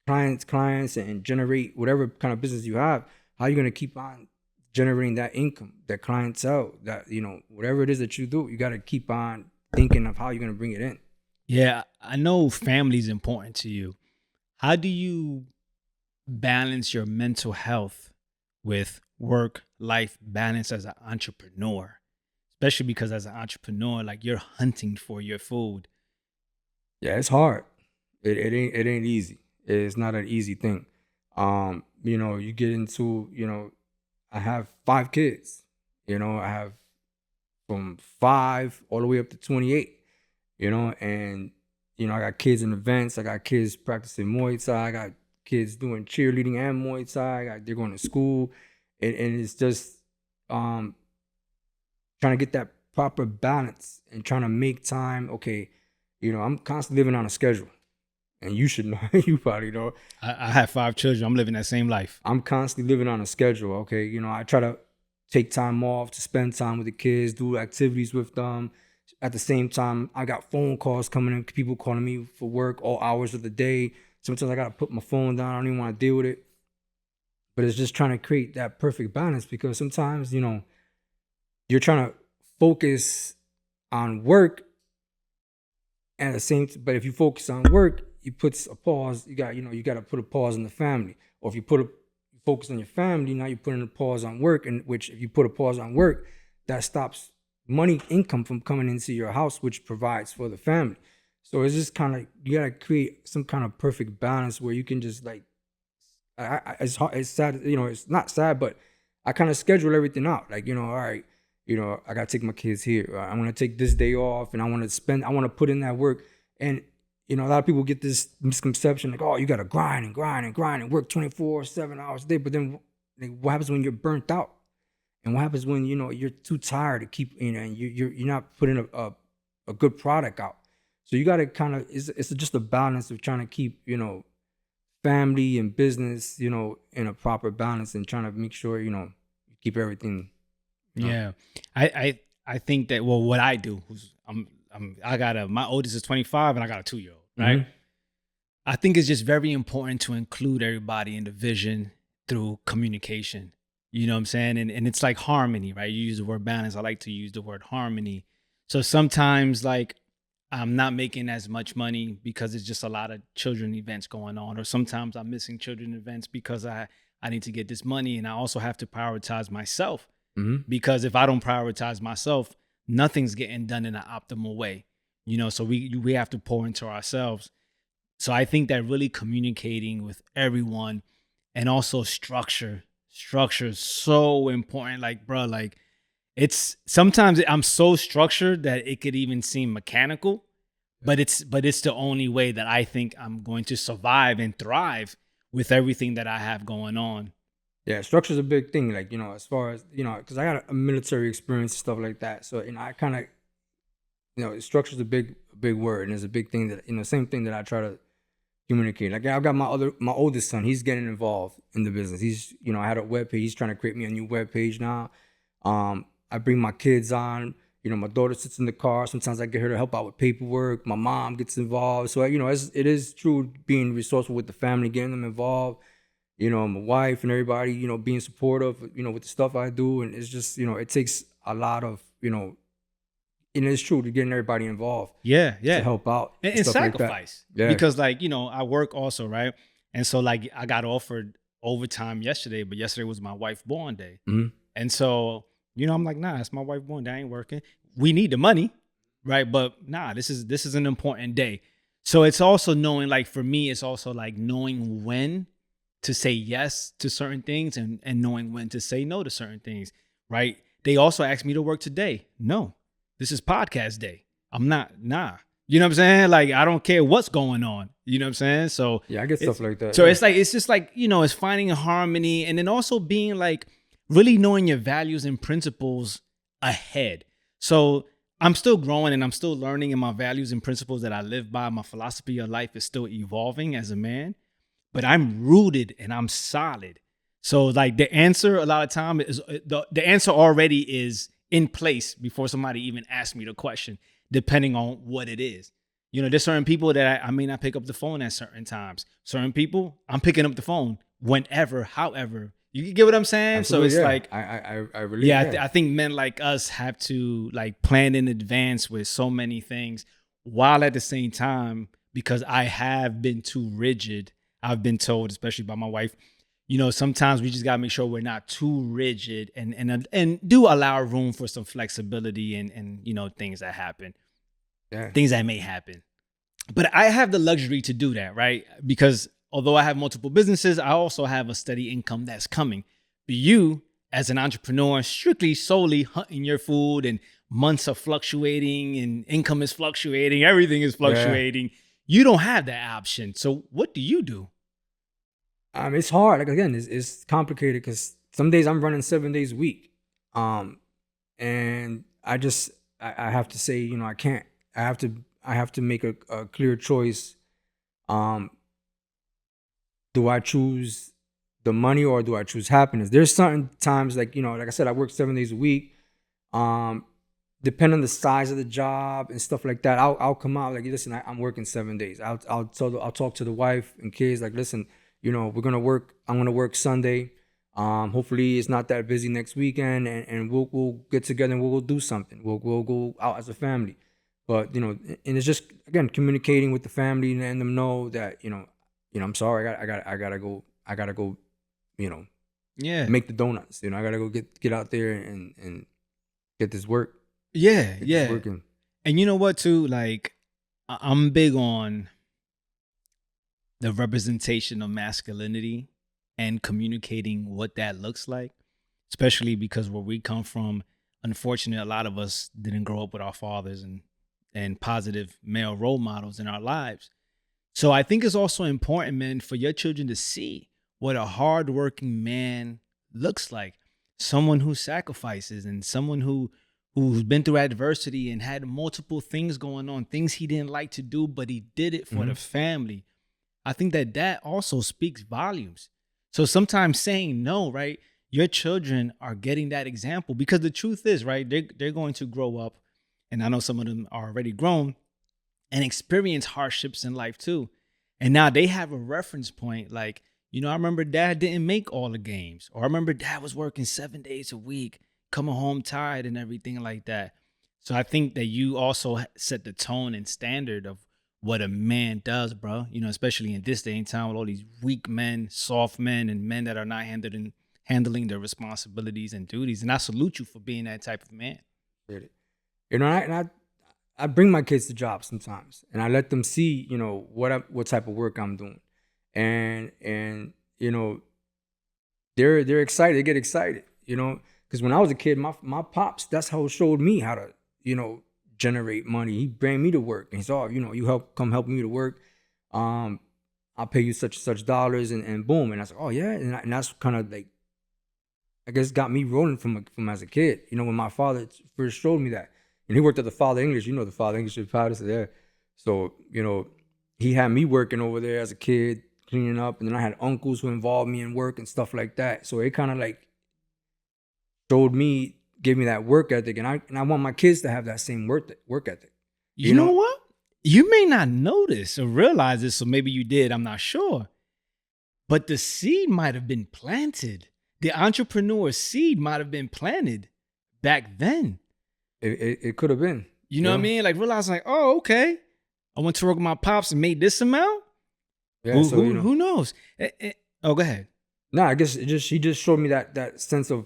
clients and generate whatever kind of business you have? How are you going to keep on generating that income, that clientele, that, whatever it is that you do, you got to keep on thinking of how you're going to bring it in. Yeah, I know family is important to you. How do you balance your mental health with work-life balance as an entrepreneur? Especially because as an entrepreneur, like you're hunting for your food. Yeah, it's hard. It ain't easy. It's not an easy thing. You get into, I have 5 kids. I have from 5 all the way up to 28. And I got kids in events. I got kids practicing Muay Thai. I got kids doing cheerleading and Muay Thai. They're going to school, and it's just trying to get that proper balance and trying to make time. Okay, I'm constantly living on a schedule, and you should know. You probably know. I have 5 children. I'm living that same life. I'm constantly living on a schedule. Okay, I try to take time off to spend time with the kids, do activities with them. At the same time, I got phone calls coming in, people calling me for work all hours of the day. Sometimes I got to put my phone down. I don't even want to deal with it. But it's just trying to create that perfect balance, because sometimes, you're trying to focus on work and at the same time, but if you focus on work, you put a pause. You got to put a pause in the family. Or if you focus on your family, now you're putting a pause on work, and which if you put a pause on work, that stops income from coming into your house, which provides for the family. So it's just kind of, you gotta create some kind of perfect balance where you can just like, it's hard, it's sad, it's not sad, but I kind of schedule everything out. Like, all right, I gotta take my kids here. I'm gonna take this day off, and I want to put in that work. And a lot of people get this misconception like, oh, you gotta grind and work 24/7 hours a day. But then, like, what happens when you're burnt out? And what happens when you're too tired to keep and you're not putting a good product out? So you got to kind of, it's just a balance of trying to keep family and business in a proper balance, and trying to make sure you keep everything. Yeah, I think that, well, what I do is my oldest is 25 and I got a 2-year-old, right? Mm-hmm. I think it's just very important to include everybody in the vision through communication. You know what I'm saying? And it's like harmony, right? You use the word balance. I like to use the word harmony. So sometimes, like, I'm not making as much money because it's just a lot of children events going on. Or sometimes I'm missing children events because I need to get this money. And I also have to prioritize myself. Mm-hmm. Because if I don't prioritize myself, nothing's getting done in an optimal way. So we have to pour into ourselves. So I think that really communicating with everyone, and also structure is so important. Like, bro, like, it's sometimes I'm so structured that it could even seem mechanical, but it's the only way that I think I'm going to survive and thrive with everything that I have going on. Yeah, structure is a big thing. Like, as far as, because I got a military experience and stuff like that. So, I kind of, structure is a big word, and it's a big thing that, same thing that I try to communicate. Like, I've got my oldest son. He's getting involved in the business. He's, I had a web page. He's trying to create me a new web page now. I bring my kids on. My daughter sits in the car. Sometimes I get her to help out with paperwork. My mom gets involved. So, it is true being resourceful with the family, getting them involved. My wife and everybody, being supportive, with the stuff I do. And it's just, it takes a lot of, and it's true to getting everybody involved. Yeah. To help out. And sacrifice. Like, yeah. Because, like, I work also, right? And so, like, I got offered overtime yesterday, but yesterday was my wife born day. Mm-hmm. And so, I'm like, nah, it's my wife born day. I ain't working. We need the money, right? But nah, this is an important day. So it's also knowing, like, for me, it's also like knowing when to say yes to certain things, and knowing when to say no to certain things, right? They also asked me to work today. No, this is podcast day. I'm not, nah. You know what I'm saying? Like, I don't care what's going on. You know what I'm saying? So yeah, I get stuff like that. So yeah. It's just like, it's finding a harmony, and then also being like really knowing your values and principles ahead. So I'm still growing and I'm still learning, and my values and principles that I live by, my philosophy of life is still evolving as a man, but I'm rooted and I'm solid. So like the answer a lot of time is the answer already is in place before somebody even asks me the question, depending on what it is. You know, there's certain people that I may not pick up the phone at certain times. Certain people, I'm picking up the phone whenever, however. You get what I'm saying? So Absolutely, it's yeah. like, I really, yeah, yeah. I think men like us have to like plan in advance with so many things, while at the same time, because I have been too rigid, I've been told, especially by my wife, you know, sometimes we just gotta make sure we're not too rigid, and do allow room for some flexibility, and you know, things that happen, Yeah. things that may happen. But I have the luxury to do that, right? Because although I have multiple businesses, I also have a steady income that's coming. But you, as an entrepreneur, strictly solely hunting your food, and months are fluctuating and income is fluctuating, everything is Yeah. fluctuating. You don't have that option. So what do you do? It's hard. Like again, it's complicated because some days I'm running 7 days a week. Um, and I have to say, I can't. I have to make a clear choice. Um, do I choose the money or do I choose happiness? There's certain times like, like I said, I work 7 days a week. Um, Depending on the size of the job and stuff like that, I'll come out like, listen, I'm working 7 days. I'll talk to the wife and kids like, listen, we're gonna work. I'm gonna work Sunday. Hopefully it's not that busy next weekend, and we'll get together and we'll do something. We'll go out as a family. But and it's just again communicating with the family and letting them know that I'm sorry, I gotta go, you know, Yeah. make the donuts. I gotta go get out there and get this work. Yeah. Get this Yeah. working. And you know what, too? Like, I'm big on the representation of masculinity and communicating what that looks like, especially because where we come from, unfortunately, a lot of us didn't grow up with our fathers and positive male role models in our lives. So I think it's also important, man, for your children to see what a hardworking man looks like. Someone who sacrifices, and someone who's been through adversity and had multiple things going on, things he didn't like to do, but he did it for the Mhm. family. I think that also speaks volumes. So sometimes saying no, right? Your children are getting that example, because the truth is, right? They're going to grow up, and I know some of them are already grown and experience hardships in life too. And now they have a reference point like, I remember dad didn't make all the games, or I remember dad was working 7 days a week, coming home tired and everything like that. So I think that you also set the tone and standard of what a man does, bro. Especially in this day and time with all these weak men, soft men, and men that are not handling their responsibilities and duties. And I salute you for being that type of man. Get it. I bring my kids to jobs sometimes, and I let them see, what type of work I'm doing, and they're excited. They get excited, because when I was a kid, my pops, that's how he showed me how to, generate money. He bring me to work, and he said, oh, you come help me to work. Um, I'll pay you such and such dollars, and boom. And I said, oh yeah, and that's kind of like, I guess, got me rolling from as a kid. When my father first showed me that, and he worked at the Father English. The Father English is powder there. So he had me working over there as a kid, cleaning up, and then I had uncles who involved me in work and stuff like that. So it kind of like showed me, gave me that work ethic, and I want my kids to have that same work ethic. You know what? You may not notice or realize this, so maybe you did. I'm not sure. But the seed might have been planted. The entrepreneur seed might have been planted back then. It could have been. You know what I mean? Like realizing, like, oh, okay. I went to work with my pops and made this amount. Yeah. Who knows? Oh, go ahead. No, I guess he just showed me that sense of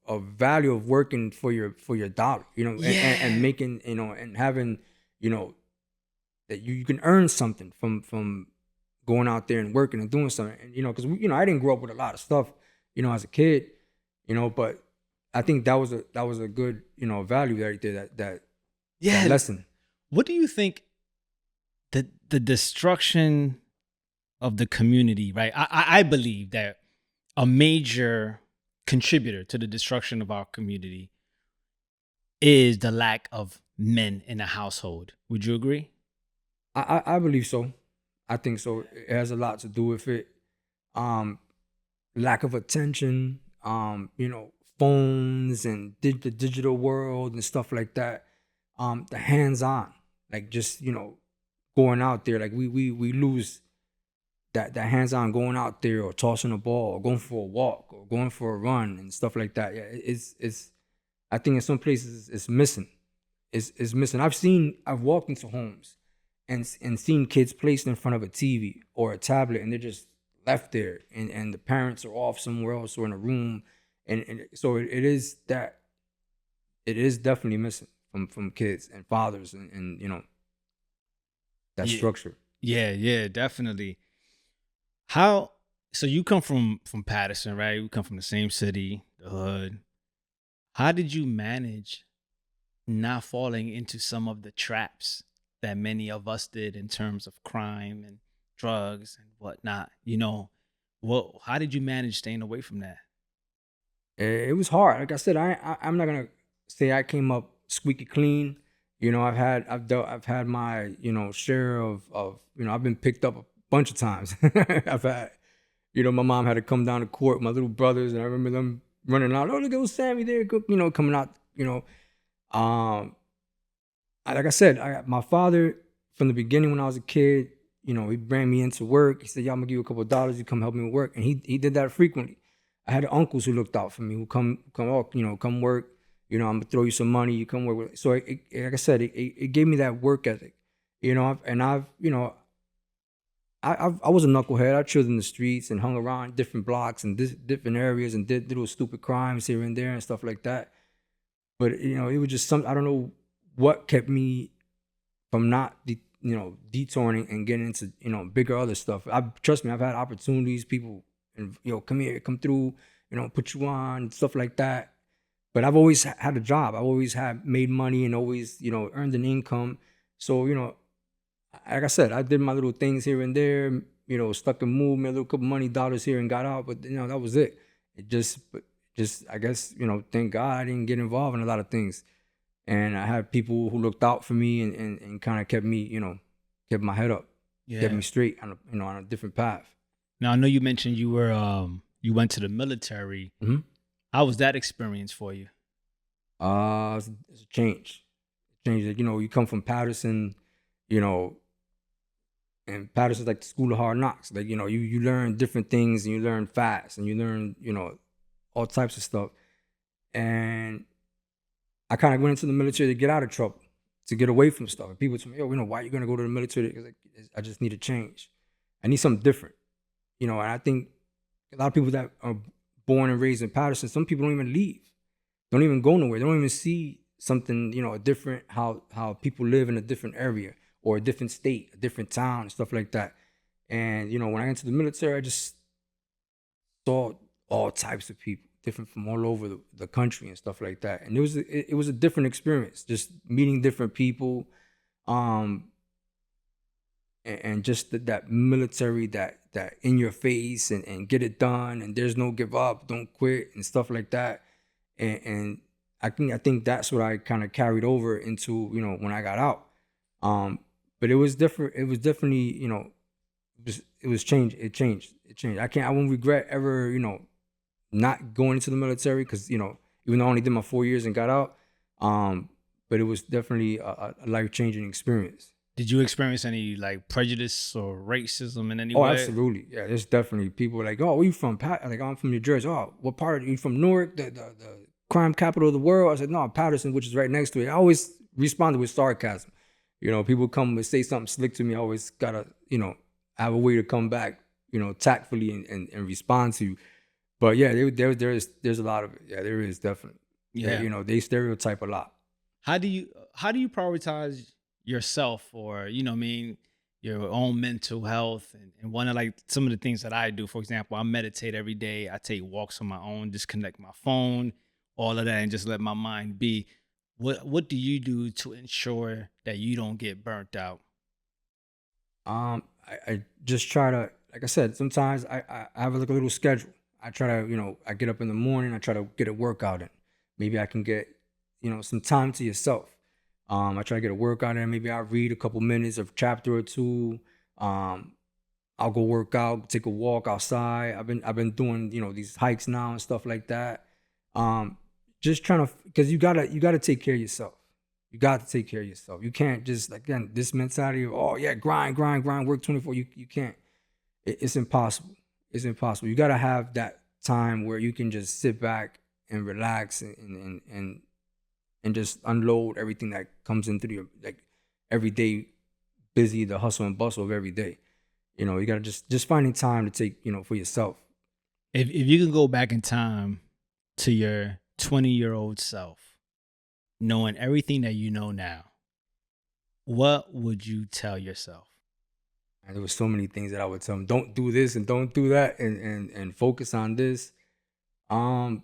value of working for your dollar, Yeah. and making, and having, that you can earn something from going out there and working and doing something. And because I didn't grow up with a lot of stuff, as a kid, but I think that was a good, value right there, that lesson. What do you think the destruction of the community, right? I believe that a major contributor to the destruction of our community is the lack of men in a household. Would you agree? I believe so. I think so. It has a lot to do with it. Um, Lack of attention, phones and the digital world and stuff like that. The hands-on, like just, going out there. Like we lose that hands-on going out there or tossing a ball or going for a walk or going for a run and stuff like that. Yeah, it's I think in some places it's missing. It's missing. I've walked into homes and seen kids placed in front of a TV or a tablet and they're just left there and the parents are off somewhere else or in a room and so it is definitely missing from kids and fathers and that Yeah, structure. yeah, definitely. How so you come from Patterson, right? We come from the same city, the hood. How did you manage not falling into some of the traps that many of us did in terms of crime and drugs and whatnot? How did you manage staying away from that? It was hard. Like I said, I'm not gonna say I came up squeaky clean. I've had my share of I've been picked up a bunch of times. I've had my mom had to come down to court with my little brothers, and I remember them running out. Oh, look at old Sammy there, coming out. Like I said, my father from the beginning when I was a kid, he brought me into work. He said, "Yeah, I'm gonna give you a couple of dollars. You come help me with work," and he did that frequently. I had uncles who looked out for me, who come work. I'm gonna throw you some money. You come work with. So like I said, it gave me that work ethic. I was a knucklehead. I chilled in the streets and hung around different blocks and different areas and did little stupid crimes here and there and stuff like that. But it was just I don't know what kept me from not detouring and getting into bigger other stuff. Trust me, I've had opportunities, people and come here, come through, put you on stuff like that. But I've always had a job. I've always had made money and always earned an income. So like I said, I did my little things here and there. Stuck and moved, made a little couple money dollars here and got out. But that was it. Just I guess thank God I didn't get involved in a lot of things. And I had people who looked out for me and kind of kept me, kept my head up, kept Yeah. me straight on on a different path. Now I know you mentioned you went to the military. Mm-hmm. How was that experience for you? It's a change. Change that you come from you know, and Patterson's like the school of hard knocks. Like you learn different things and you learn fast and you learn all types of stuff. And I kind of went into the military to get out of trouble, to get away from stuff. And people tell me, "Yo, why are you gonna go to the military?" Because I just need a change. I need something different. And I think a lot of people that are born and raised in Patterson, some people don't even leave, don't even go nowhere. They don't even see something, a different how people live in a different area or a different state, a different town, and stuff like that. And when I entered the military, I just saw all types of people, different from all over the country and stuff like that. And it was a different experience, just meeting different people, and just that military that in your face and get it done and there's no give up, don't quit and stuff like that. And I think that's what I kind of carried over into when I got out. But it was different. It was definitely it was changed. It changed. I won't regret ever not going into the military because even though I only did my 4 years and got out, but it was definitely a life-changing experience. Did you experience any like prejudice or racism in any Oh, way? absolutely. Yeah, there's definitely people like, "Oh, where you from, Pat?" Like, "I'm from New Jersey." "Oh, what part? Are you from Newark, the crime capital of the world?" I said, "No, Patterson, which is right next to it." I always responded with sarcasm. People come and say something slick to me. I always gotta, have a way to come back, tactfully and respond to you. But yeah, there's a lot of it. Yeah, there is definitely. Yeah, Yeah. they stereotype a lot. How do you prioritize yourself or what I mean your own mental health and one of like some of the things that I do, for example, I meditate every day, I take walks on my own, disconnect my phone, all of that, and just let my mind be. What do you do to ensure that you don't get burnt out? I just try to, like I said, sometimes I have like a little schedule. I try to, I get up in the morning, I try to get a workout in. Maybe I can get, some time to yourself. I try to get a workout in. Maybe I read a couple minutes of chapter or two. I'll go work out, take a walk outside. I've been doing, these hikes now and stuff like that. Just trying to, because you gotta take care of yourself. You got to take care of yourself. You can't just, again, this mentality of, oh yeah, grind, work 24. You can't. It's impossible. It's impossible. You gotta have that time where you can just sit back and relax and just unload everything that comes into your everyday busy, the hustle and bustle of every day. You gotta just finding time to take, for yourself. If you can go back in time to your 20-year-old self, knowing everything that you know now, what would you tell yourself? And there was so many things that I would tell them: don't do this and don't do that, and focus on this. I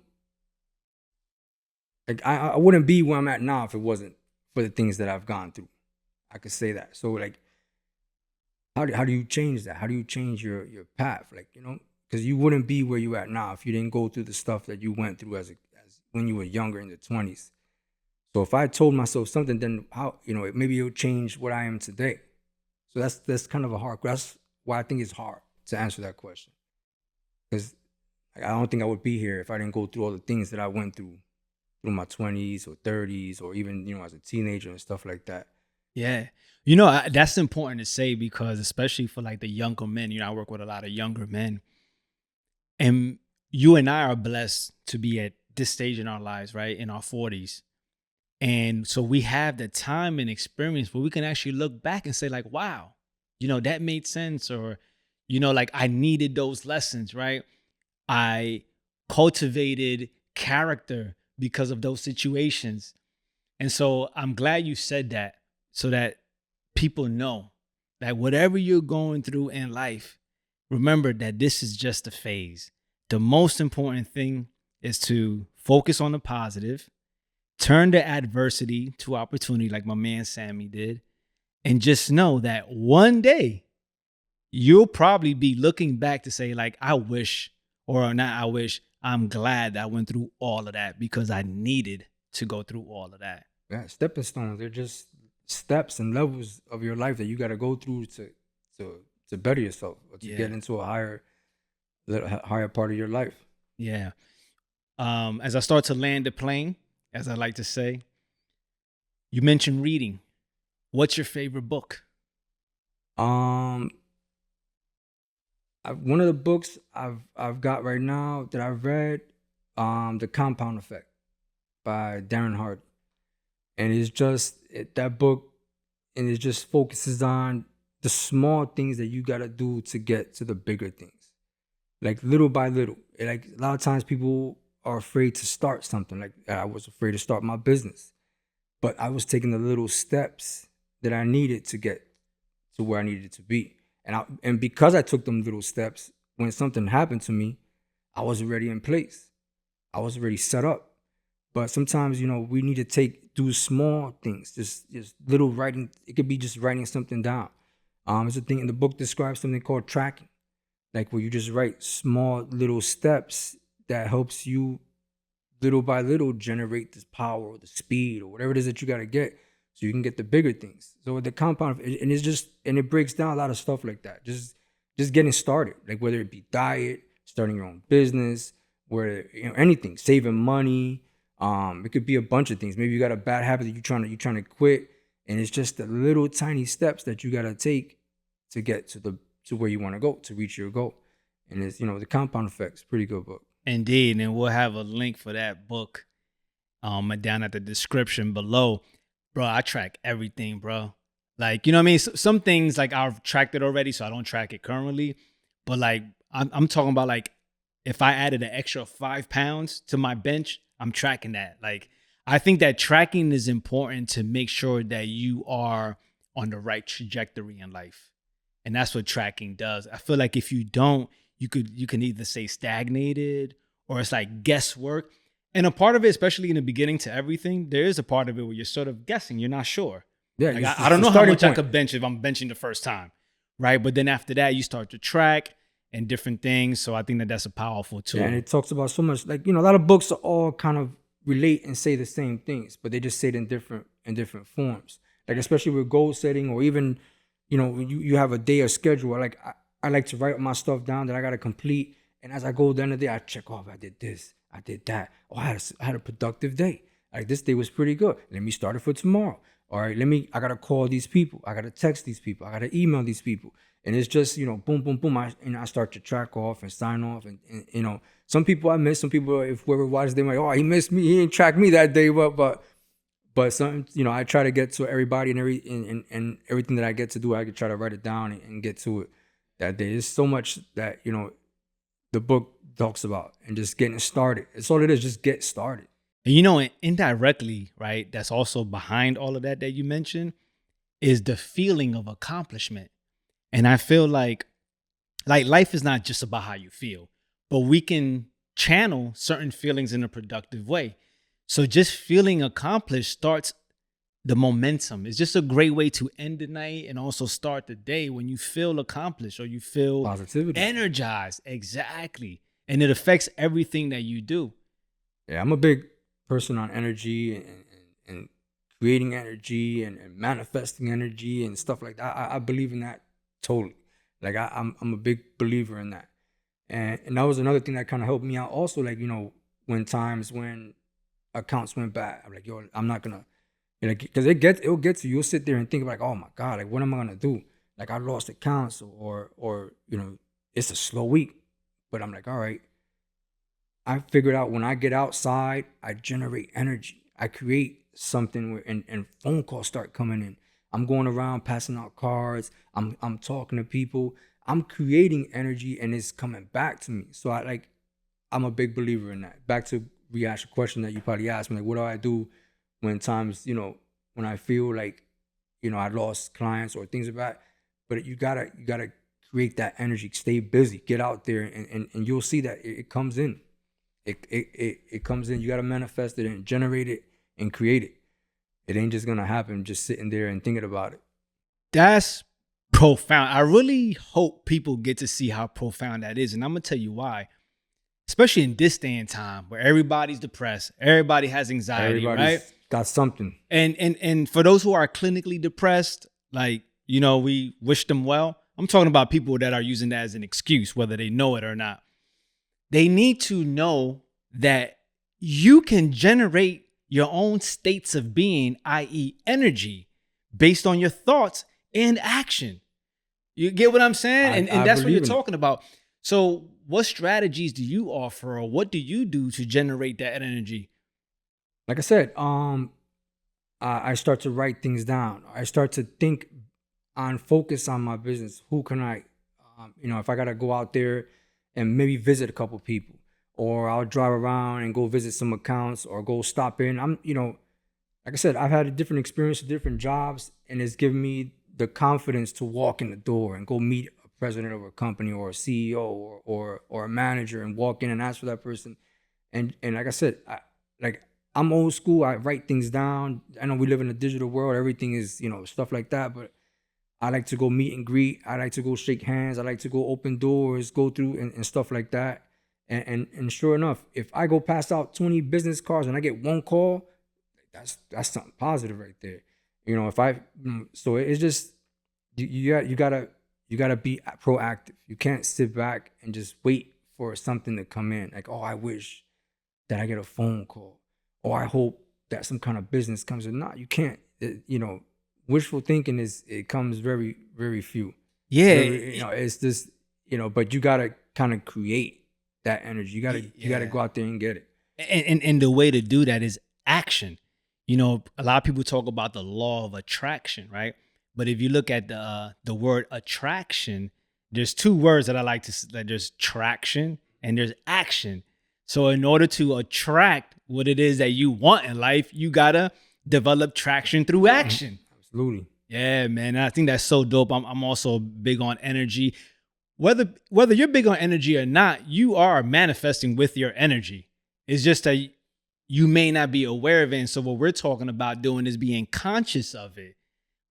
wouldn't be where I'm at now if it wasn't for the things that I've gone through. I could say that. So how do you change that? How do you change your path? Because you wouldn't be where you at now if you didn't go through the stuff that you went through as when you were younger in the 20s. So if I told myself something, then how, maybe it'll change what I am today. So that's kind of that's why I think it's hard to answer that question. Because I don't think I would be here if I didn't go through all the things that I went through my 20s or 30s, or even, as a teenager and stuff like that. Yeah. That's important to say, because especially for the younger men, I work with a lot of younger men, and you and I are blessed to be at this stage in our lives, right? In our 40s. And so we have the time and experience where we can actually look back and say wow, that made sense. Or, I needed those lessons, right? I cultivated character because of those situations. And so I'm glad you said that, so that people know that whatever you're going through in life, remember that this is just a phase. The most important thing is to focus on the positive, turn the adversity to opportunity like my man Sammy did, and just know that one day you'll probably be looking back to say I wish, or not I wish, I'm glad that I went through all of that, because I needed to go through all of that. Yeah, stepping stones. They're just steps and levels of your life that you got to go through to better yourself, or to get into a higher part of your life. Yeah. As I start to land the plane, as I like to say, you mentioned reading. What's your favorite book? One of the books I've got right now that I've read, The Compound Effect by Darren Hardy. And it's just that book, and it just focuses on the small things that you got to do to get to the bigger things. Little by little. A lot of times people are afraid to start something. I was afraid to start my business, but I was taking the little steps that I needed to get to where I needed to be. And because I took them little steps, when something happened to me, I was already in place. I was already set up. But sometimes, we need to do small things, just little writing. It could be just writing something down. There's a thing in the book describes something called tracking, where you just write small little steps that helps you little by little generate this power or the speed or whatever it is that you got to get, so you can get the bigger things. So the compound, and it breaks down a lot of stuff like that. Just getting started, whether it be diet, starting your own business, where anything, saving money. It could be a bunch of things. Maybe you got a bad habit that you're trying to quit, and it's just the little tiny steps that you got to take to get to where you want to go, to reach your goal. And it's, The Compound Effect is a pretty good book. Indeed, and we'll have a link for that book down at the description below. Bro, I track everything, bro. You know what I mean? Some things I've tracked it already, so I don't track it currently. But I'm talking about if I added an extra 5 pounds to my bench, I'm tracking that. I think that tracking is important to make sure that you are on the right trajectory in life. And that's what tracking does. I feel like if you don't, you can either say stagnated, or it's guesswork. And a part of it, especially in the beginning to everything, there is a part of it where you're sort of guessing. You're not sure. Yeah, I don't know how much I could bench if I'm benching the first time, right? But then after that, you start to track and different things. So I think that that's a powerful tool. Yeah, and it talks about so much, a lot of books are all kind of relate and say the same things, but they just say it in different in different forms. Like especially with goal setting, or even, you know, you have a day of schedule. Like I like to write my stuff down that I gotta complete, and as I go down the day, I check off. I did this, I did that. Oh, I had a productive day. Like this day was pretty good. Let me start it for tomorrow. All right, I gotta call these people. I gotta text these people. I gotta email these people. And it's just, you know, boom, boom, boom. I start to track off and sign off. And you know, some people I miss. Some people, if whoever watches, they might, oh, he missed me. He didn't track me that day. But some, you know, I try to get to everybody, and everything that I get to do, I can try to write it down and get to it that day. There's so much that, you know, the book talks about, and just getting started. It's all it is, just get started. And you know, indirectly, right, that's also behind all of that you mentioned, is the feeling of accomplishment. And I feel like life is not just about how you feel, but we can channel certain feelings in a productive way. So just feeling accomplished starts the momentum. It's just a great way to end the night and also start the day when you feel accomplished or you feel positivity, energized. Exactly. And it affects everything that you do. Yeah, I'm a big person on energy and creating energy and manifesting energy and stuff like that. I believe in that totally. Like I'm a big believer in that. And that was another thing that kind of helped me out also. Like, you know, when accounts went bad, I'm like, yo, I'm not gonna, you know, because it'll get to you. You'll sit there and think like, oh my God, like what am I gonna do? Like I lost accounts, or you know, it's a slow week. But I'm like, all right, I figured out when I get outside, I generate energy. I create something where and phone calls start coming in. I'm going around passing out cards. I'm talking to people. I'm creating energy, and it's coming back to me. So I'm a big believer in that. Back to rehash a question that you probably asked me, like, what do I do when times, you know, when I feel like, you know, I lost clients or things like that. But you gotta create that energy. Stay busy. Get out there, and you'll see that it comes in. It comes in. You gotta manifest it and generate it and create it. It ain't just gonna happen just sitting there and thinking about it. That's profound. I really hope people get to see how profound that is. And I'm gonna tell you why. Especially in this day and time where everybody's depressed, everybody has anxiety, Everybody's right? got something. And for those who are clinically depressed, like, you know, we wish them well. I'm talking about people that are using that as an excuse, whether they know it or not. They need to know that you can generate your own states of being, i.e. energy, based on your thoughts and action. You get what I'm saying? And that's what you're talking about. So what strategies do you offer, or what do you do to generate that energy? Like I said, I start to write things down. I start to think focus on my business. Who can I, you know, if I got to go out there and maybe visit a couple people, or I'll drive around and go visit some accounts or go stop in. You know, like I said, I've had a different experience with different jobs, and it's given me the confidence to walk in the door and go meet a president of a company or a CEO or a manager and walk in and ask for that person. And like I said, I'm old school. I write things down. I know we live in a digital world. Everything is, you know, stuff like that. But I like to go meet and greet. I like to go shake hands. I like to go open doors, go through and stuff like that. And sure enough, if I go pass out 20 business cards and I get one call, that's something positive right there. You know, so it's just, you gotta be proactive. You can't sit back and just wait for something to come in. Like, oh, I wish that I get a phone call, or I hope that some kind of business comes in. No, you can't. You know, wishful thinking it comes very, very few. Yeah. You know, it's just, you know, but you gotta kind of create that energy. You gotta go out there and get it. And the way to do that is action. You know, a lot of people talk about the law of attraction, right? But if you look at the word attraction, there's two words that I like to say. There's traction and there's action. So in order to attract what it is that you want in life, you gotta develop traction through action. Absolutely. Yeah, man. I think that's so dope. I'm also big on energy. Whether you're big on energy or not, you are manifesting with your energy. It's just that you may not be aware of it. And so what we're talking about doing is being conscious of it,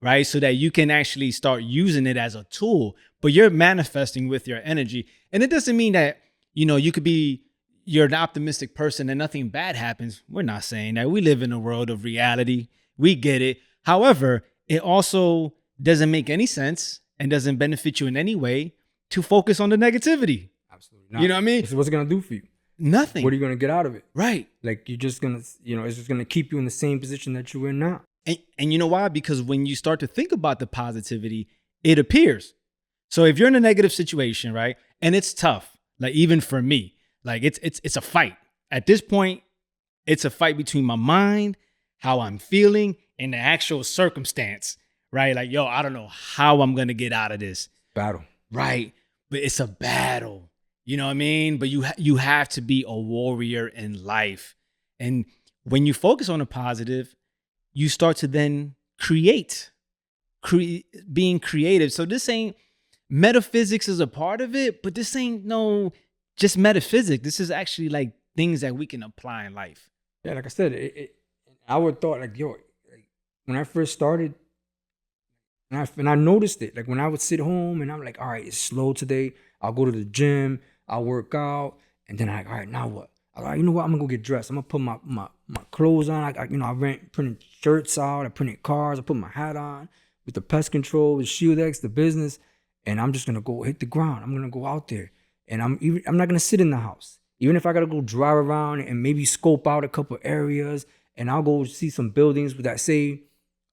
right? So that you can actually start using it as a tool, but you're manifesting with your energy. And it doesn't mean that, you know, you're an optimistic person and nothing bad happens. We're not saying that. We live in a world of reality. We get it. However, it also doesn't make any sense and doesn't benefit you in any way to focus on the negativity. Absolutely not. You know what I mean? This is what's it gonna do for you. Nothing. What are you gonna get out of it? Right. Like you're just gonna, it's just gonna keep you in the same position that you're in now. And you know why? Because when you start to think about the positivity, it appears. So if you're in a negative situation, right, and it's tough, like even for me, like it's a fight. At this point, it's a fight between my mind, how I'm feeling, and the actual circumstance, right? Like, yo, I don't know how I'm gonna get out of this Battle. right? But it's a battle. You know what I mean? But you have to be a warrior in life, and when you focus on the positive, you start to then being creative. So this ain't metaphysics is a part of it, but this ain't no just metaphysics. This is actually like things that we can apply in life. Yeah, like I said, I would thought like, yo, like, when I first started, and I noticed it, like when I would sit home and I'm like, all right, it's slow today. I'll go to the gym, I'll work out, and then all right, now what? All right, you know what? I'm gonna go get dressed. I'm gonna put my clothes on. I printed shirts out. I printed cars. I put my hat on with the pest control, with ShieldEX, the business, and I'm just gonna go hit the ground. I'm gonna go out there, and I'm not gonna sit in the house. Even if I gotta go drive around and maybe scope out a couple areas, and I'll go see some buildings that say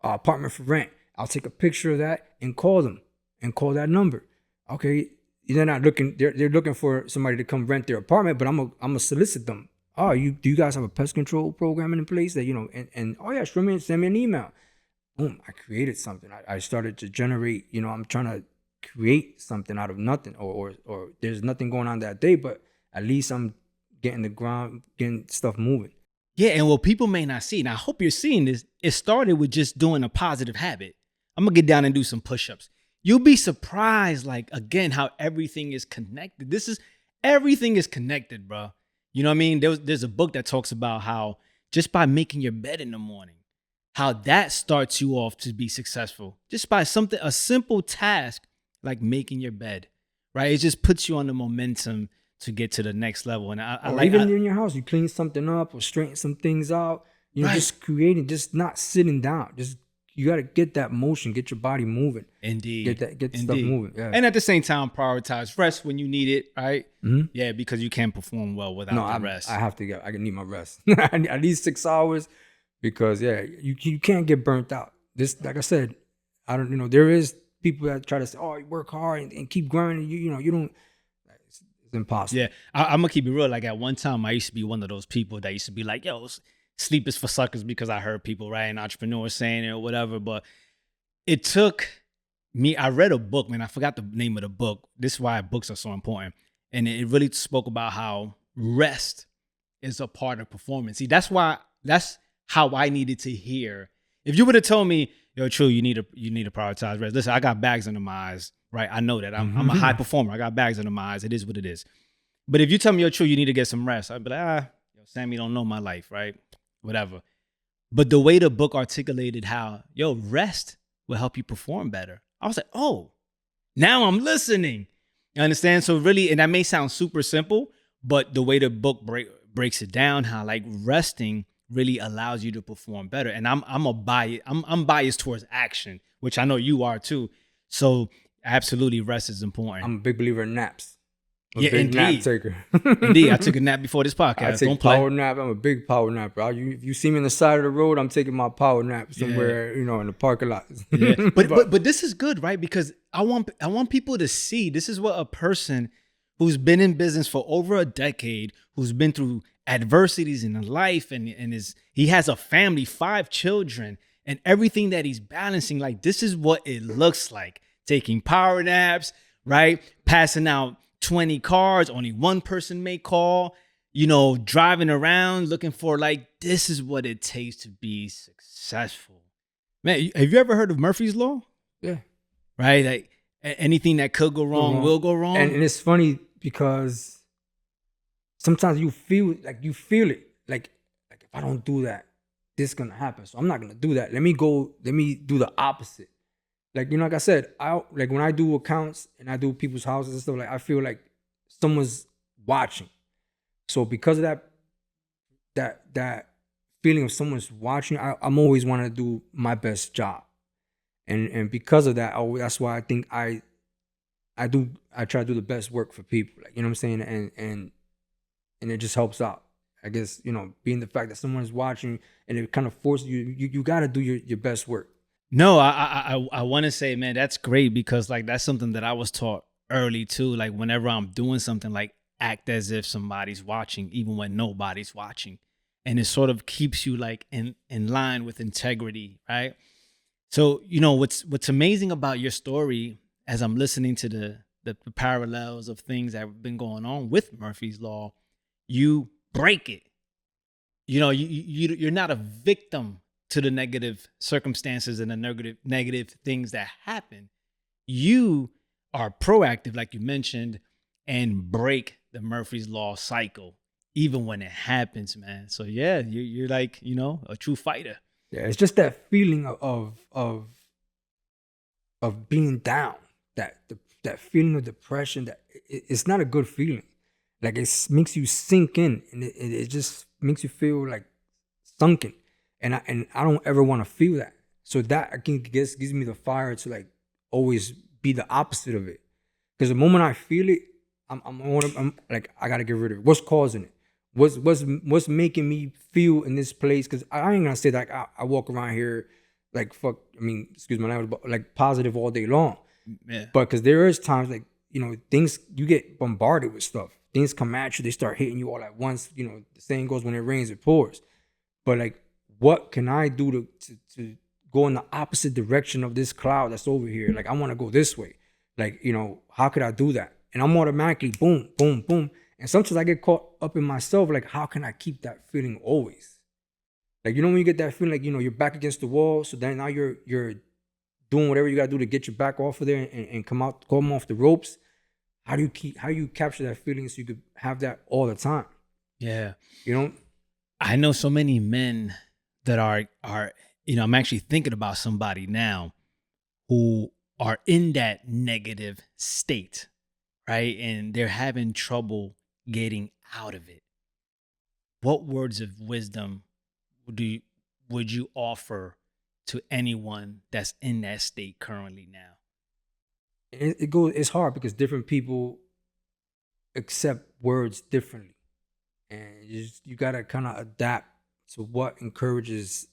apartment for rent. I'll take a picture of that and call them and call that number. Okay, they're not looking. They're looking for somebody to come rent their apartment, but I'm gonna solicit them. Oh, do you guys have a pest control program in place that and oh yeah, send me an email. Boom, I created something. I started to generate. I'm trying to create something out of nothing, or there's nothing going on that day, but at least I'm getting stuff moving. Yeah, and what people may not see, and I hope you're seeing this, it started with just doing a positive habit. I'm gonna get down and do some push-ups. You'll be surprised, like, again, how everything is connected. Everything is connected, bro. You know what I mean? There's a book that talks about how just by making your bed in the morning, how that starts you off to be successful. Just by a simple task like making your bed, right? It just puts you on the momentum to get to the next level. And even in your house, you clean something up or straighten some things out. Right. Just creating, just not sitting down. You got to get that motion, get your body moving. Indeed. Get stuff moving. Yeah. And at the same time, prioritize rest when you need it, right? Mm-hmm. Yeah, because you can't perform well without the rest. I need my rest. I need 6 hours because you can't get burnt out. This, like I said, there is people that try to say, oh, you work hard and keep grinding. You don't, it's impossible. Yeah, I'm gonna keep it real. Like at one time, I used to be one of those people that used to be like, yo, sleep is for suckers, because I heard people, right, and entrepreneurs saying it or whatever. But it took me, I read a book, man, I forgot the name of the book. This is why books are so important. And it really spoke about how rest is a part of performance. See, that's how I needed to hear. If you would have told me, yo, True, you need to prioritize rest. Listen, I got bags under my eyes, right? I know that. I'm a high performer. I got bags under my eyes. It is what it is. But if you tell me, yo, True, you need to get some rest, I'd be like, Sammy don't know my life, right? Whatever. But the way the book articulated how, rest will help you perform better. I was like, oh, now I'm listening. You understand? So really, and that may sound super simple, but the way the book breaks it down, how like resting really allows you to perform better. And I'm biased towards action, which I know you are too. So absolutely, rest is important. I'm a big believer in naps. Indeed. Nap taker. Indeed, I took a nap before this podcast. I take power nap. I'm a big power napper. If you see me on the side of the road, I'm taking my power nap somewhere, in the parking lot. Yeah. But this is good, right? Because I want people to see this is what a person who's been in business for over a decade, who's been through adversities in life, and he has a family, 5 children, and everything that he's balancing. Like, this is what it looks like. Taking power naps, right? Passing out 20 cars, only one person may call, driving around looking for, like, this is what it takes to be successful. Man, have you ever heard of Murphy's Law? Yeah. Right? Like, anything that could go wrong will go wrong. And it's funny because sometimes you feel it. Like if I don't do that, this is going to happen. So I'm not going to do that. Let me do the opposite. Like, like I said, when I do accounts and I do people's houses and stuff, like, I feel like someone's watching. So because of that feeling of someone's watching, I'm always want to do my best job. And because of that, that's why I think I try to do the best work for people. Like, you know what I'm saying? And it just helps out. I guess, you know, being the fact that someone's watching and it kind of forces you got to do your best work. No, I want to say, man, that's great, because like that's something that I was taught early too. Like whenever I'm doing something, like act as if somebody's watching, even when nobody's watching, and it sort of keeps you like in line with integrity, right? So you know what's amazing about your story, as I'm listening to the parallels of things that have been going on with Murphy's Law, you break it. You know, you're not a victim to the negative circumstances and the negative things that happen. You are proactive, like you mentioned, and break the Murphy's Law cycle, even when it happens, man. So yeah, you're like, you know, a true fighter. Yeah, it's just that feeling of being down, that feeling of depression. That it's not a good feeling. Like it makes you sink in, and it just makes you feel like sunken. And I don't ever want to feel that. So that I think gives me the fire to like always be the opposite of it. Because the moment I feel it, I'm like, I gotta get rid of it. What's causing it? What's making me feel in this place? Because I ain't gonna say that I walk around here like fuck. I mean, excuse my language, but like positive all day long. Yeah. But because there is times like, you know, things, you get bombarded with stuff. Things come at you, they start hitting you all at once. You know, the saying goes, when it rains, it pours. But like, what can I do to go in the opposite direction of this cloud that's over here? Like, I want to go this way. Like, you know, how could I do that? And I'm automatically boom, boom, boom. And sometimes I get caught up in myself. Like, how can I keep that feeling always? Like, you know, when you get that feeling, like, you know, you're back against the wall. So then now you're doing whatever you got to do to get your back off of there and come off the ropes. How do you capture that feeling so you could have that all the time? Yeah. You know? I know so many men that are, you know, I'm actually thinking about somebody now who are in that negative state, right? And they're having trouble getting out of it. What words of wisdom would you offer to anyone that's in that state currently now? It's hard because different people accept words differently. And you gotta kind of adapt to what encourages,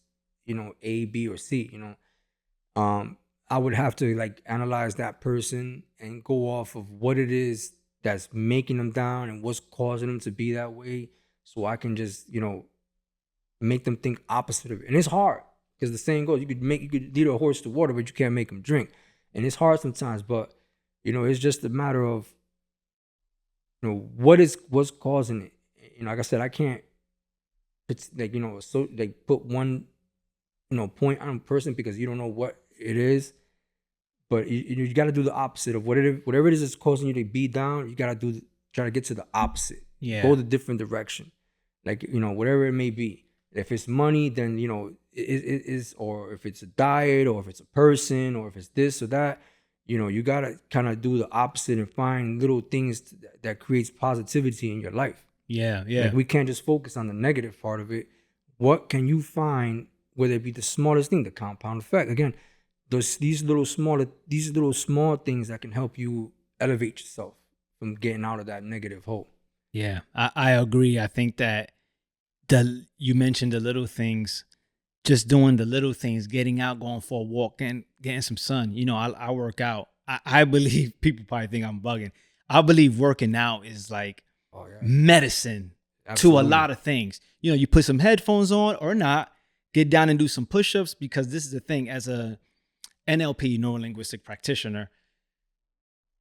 you know, A, B, or C. You know, I would have to like analyze that person and go off of what it is that's making them down and what's causing them to be that way, so I can just, you know, make them think opposite of it. And it's hard because the saying goes, you could lead a horse to water, but you can't make him drink. And it's hard sometimes, but you know, it's just a matter of, you know, what's causing it. You know, like I said, I can't, it's like, you know, so like put one, you know, point on a person because you don't know what it is. But you got to do the opposite of whatever it is that's causing you to be down. You got to try to get to the opposite. Yeah. Go the different direction. Like, you know, whatever it may be. If it's money, then, you know, it is, or if it's a diet, or if it's a person, or if it's this or that, you know, you got to kind of do the opposite and find little things that creates positivity in your life. Yeah, yeah. Like, we can't just focus on the negative part of it. What can you find, whether it be the smallest thing, the compound effect? Again, these little small things that can help you elevate yourself from getting out of that negative hole. Yeah, I agree. I think that you mentioned the little things, just doing the little things, getting out, going for a walk, and getting some sun. You know, I work out. I believe people probably think I'm bugging. I believe working out is like medicine. Absolutely. To a lot of things. You know, you put some headphones on or not, get down and do some push-ups, because this is the thing, as a NLP, neuro-linguistic practitioner,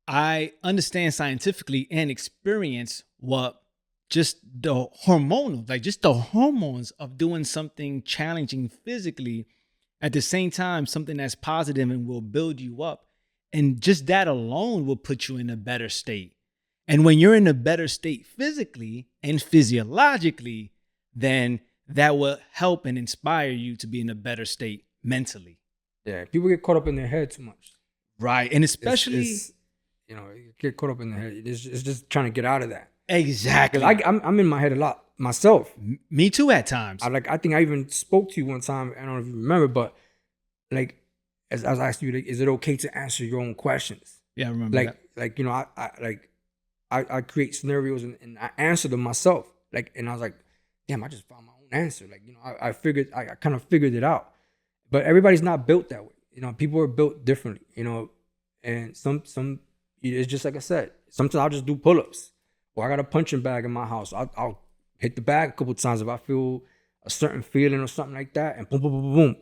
I understand scientifically and experience what just the hormonal, like just the hormones of doing something challenging physically, at the same time, something that's positive and will build you up. And just that alone will put you in a better state. And when you're in a better state physically and physiologically, then that will help and inspire you to be in a better state mentally. Yeah, people get caught up in their head too much. Right. And especially, you know, you get caught up in their head. It's just trying to get out of that. Exactly. Because I'm in my head a lot myself. Me too at times. I think I even spoke to you one time. I don't know if you remember, but like, as I was asking you, like, is it okay to answer your own questions? Yeah, I remember that. Like, you know, I create scenarios and I answer them myself. Like, and I was like, damn, I just found my own answer. Like, you know, I kind of figured it out. But everybody's not built that way. You know, people are built differently, you know, and some, it's just like I said, sometimes I'll just do pull-ups, or I got a punching bag in my house. I'll hit the bag a couple times if I feel a certain feeling or something like that, and boom, boom, boom, boom, boom,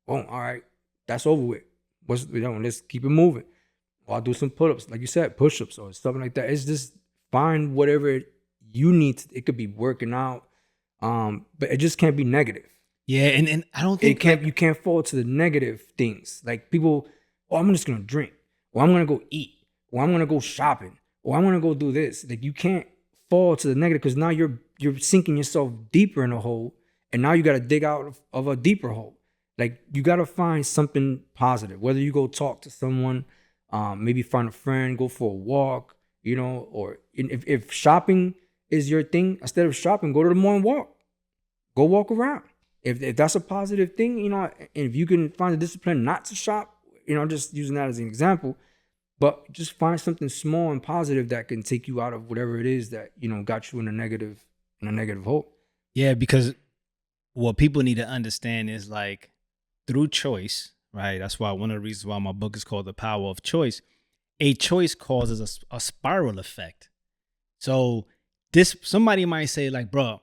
boom. All right, that's over with. Let's keep it moving. Or I'll do some pull-ups, like you said, push-ups or something like that. It's just find whatever you need to, it could be working out, but it just can't be negative. Yeah, and I don't think you can't fall to the negative things. Like people, oh, I'm just gonna drink, or I'm gonna go eat, or I'm gonna go shopping, or I'm gonna go do this. Like you can't fall to the negative, because now you're sinking yourself deeper in a hole, and now you got to dig out of a deeper hole. Like you got to find something positive. Whether you go talk to someone, maybe find a friend, go for a walk, you know, or if shopping is your thing, instead of shopping, go to the mall and walk. Go walk around. If that's a positive thing, you know, and if you can find the discipline not to shop, you know, just using that as an example, but just find something small and positive that can take you out of whatever it is that, you know, got you in a negative hole. Yeah, because what people need to understand is like through choice, right? That's why one of the reasons why my book is called The Power of Choice. A choice causes a spiral effect. So somebody might say like, bro,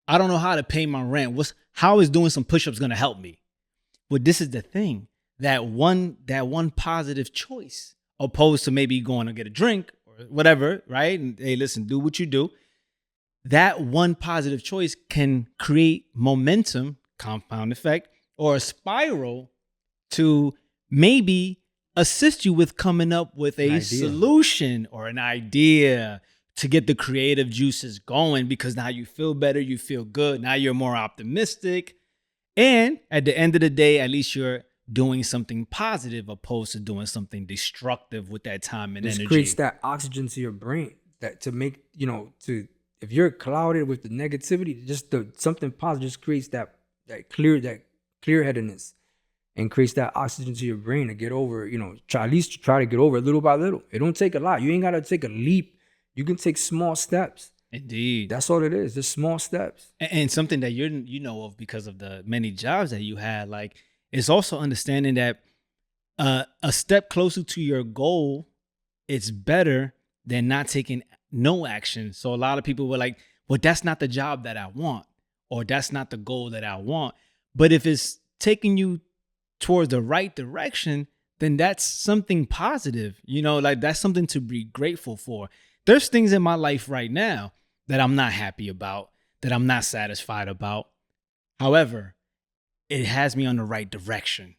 I don't know how to pay my rent. How is doing some push-ups going to help me? Well, this is the thing, that one positive choice, opposed to maybe going to get a drink or whatever, right? And hey, listen, do what you do. That one positive choice can create momentum, compound effect, or a spiral to maybe assist you with coming up with a solution or an idea to get the creative juices going, because now you feel better, you feel good, now you're more optimistic. And at the end of the day, at least you're doing something positive opposed to doing something destructive with that time and energy. It creates that oxygen to your brain that to make, you know, if you're clouded with the negativity, just something positive just creates that clear-headedness and creates that oxygen to your brain to get over, you know, try to get over it little by little. It don't take a lot. You ain't got to take a leap. You can take small steps. Indeed. That's all it is. Just small steps. And something that you know of because of the many jobs that you had, like, it's also understanding that a step closer to your goal, it's better than not taking no action. So a lot of people were like, well, that's not the job that I want, or that's not the goal that I want. But if it's taking you towards the right direction, then that's something positive. You know, like that's something to be grateful for. There's things in my life right now that I'm not happy about, that I'm not satisfied about. However, it has me on the right direction.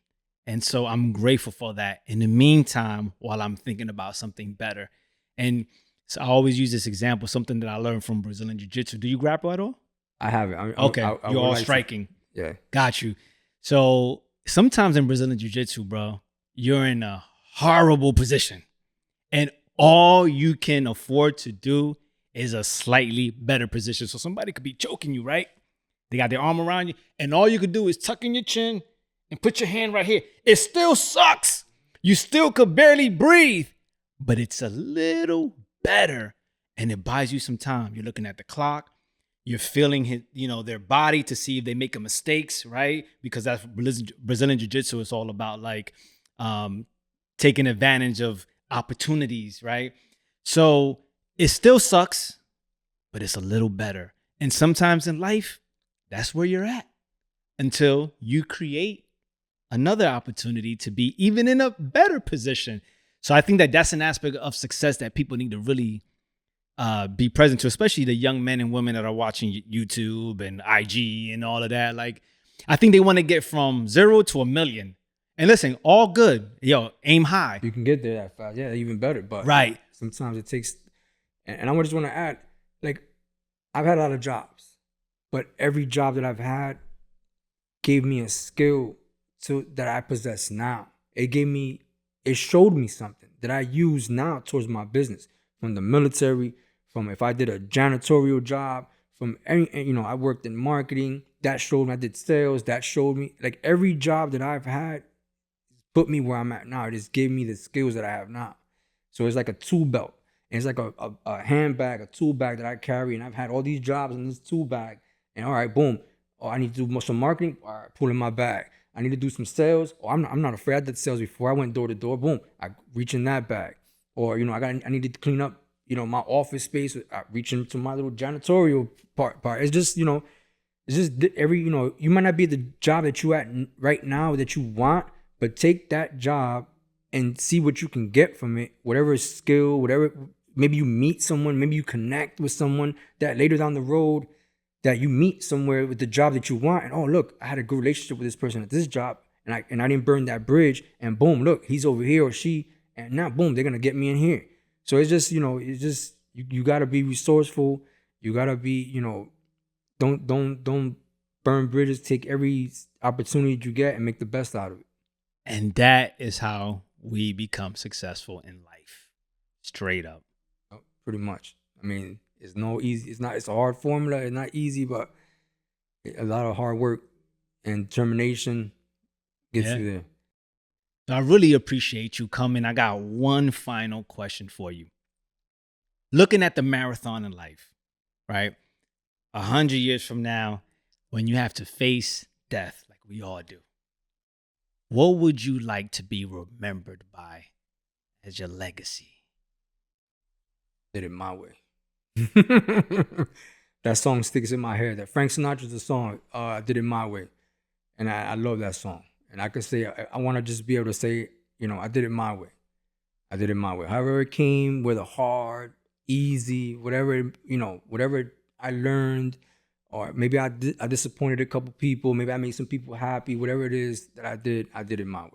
And so I'm grateful for that in the meantime, while I'm thinking about something better. And so I always use this example, something that I learned from Brazilian Jiu-Jitsu. Do you grapple at all? I haven't. Okay, you're all striking. Yeah. Got you. So sometimes in Brazilian Jiu-Jitsu, bro, you're in a horrible position. And all you can afford to do is a slightly better position. So somebody could be choking you, right? They got their arm around you, and all you could do is tuck in your chin and put your hand right here. It still sucks. You still could barely breathe, but it's a little better, and it buys you some time. You're looking at the clock. You're feeling their body to see if they make mistakes, right? Because that's Brazilian Jiu-Jitsu is all about, like taking advantage of opportunities, right? So it still sucks, but it's a little better. And sometimes in life, that's where you're at until you create another opportunity to be even in a better position. So I think that that's an aspect of success that people need to really be present to, especially the young men and women that are watching YouTube and IG and all of that. Like, I think they want to get from 0 to 1 million. And listen, all good. Yo, aim high. You can get there that fast. Yeah, even better. But right. Sometimes it takes, and I just want to add, like, I've had a lot of jobs, but every job that I've had gave me a skill that I possess now. It showed me something that I use now towards my business, from the military, From if I did a janitorial job, from any, you know, I worked in marketing, that showed me. I did sales, that showed me. Like every job that I've had put me where I'm at now. It just gave me the skills that I have now. So it's like a tool belt. And it's like a handbag, a tool bag that I carry. And I've had all these jobs in this tool bag. And all right, boom. Oh, I need to do some marketing. All right, pull in my bag. I need to do some sales. Oh, I'm not afraid. I did sales before. I went door to door. Boom. I reach in that bag. Or, you know, I needed to clean up, you know, my office space. I reach into my little janitorial part. It's just, you know, it's just every, you know, you might not be at the job that you at right now that you want, but take that job and see what you can get from it. Whatever skill, whatever, maybe you meet someone, maybe you connect with someone that later down the road that you meet somewhere with the job that you want. And oh, look, I had a good relationship with this person at this job and I didn't burn that bridge. And boom, look, he's over here or she, and now boom, they're going to get me in here. So it's just, you know, it's just, you got to be resourceful. You got to be, you know, don't burn bridges. Take every opportunity you get and make the best out of it. And that is how we become successful in life. Straight up. Oh, pretty much. I mean, it's no easy. It's a hard formula. It's not easy, but a lot of hard work and determination gets you there. I really appreciate you coming. I got one final question for you. Looking at the marathon in life, right? 100 years from now, when you have to face death, like we all do, what would you like to be remembered by as your legacy? Did it my way. That song sticks in my head. That Frank Sinatra's song, I did it my way. And I love that song. And I could say, I want to just be able to say, you know, I did it my way. I did it my way. However it came, whether hard, easy, whatever, you know, whatever I learned, or maybe I disappointed a couple people. Maybe I made some people happy. Whatever it is that I did it my way.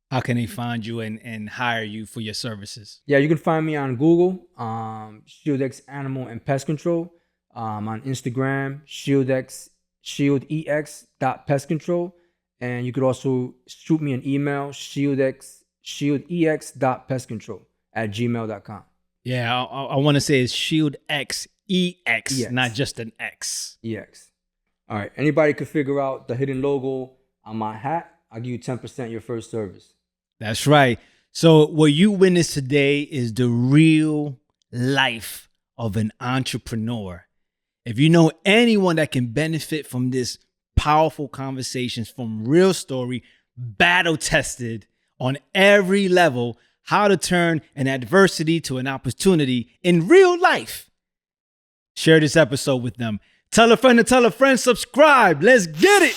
How can they find you and hire you for your services? Yeah, you can find me on Google, ShieldEX Animal and Pest Control. On Instagram, ShieldEX.pestcontrol. And you could also shoot me an email, ShieldEX.pestcontrol@gmail.com. Yeah, I want to say it's ShieldEX, EX, not just an X. EX. All right. Anybody could figure out the hidden logo on my hat, I'll give you 10% your first service. That's right. So what you witnessed today is the real life of an entrepreneur. If you know anyone that can benefit from this powerful conversations from real story, battle tested on every level, how to turn an adversity to an opportunity in real life, share this episode with them. Tell a friend to tell a friend, subscribe. Let's get it.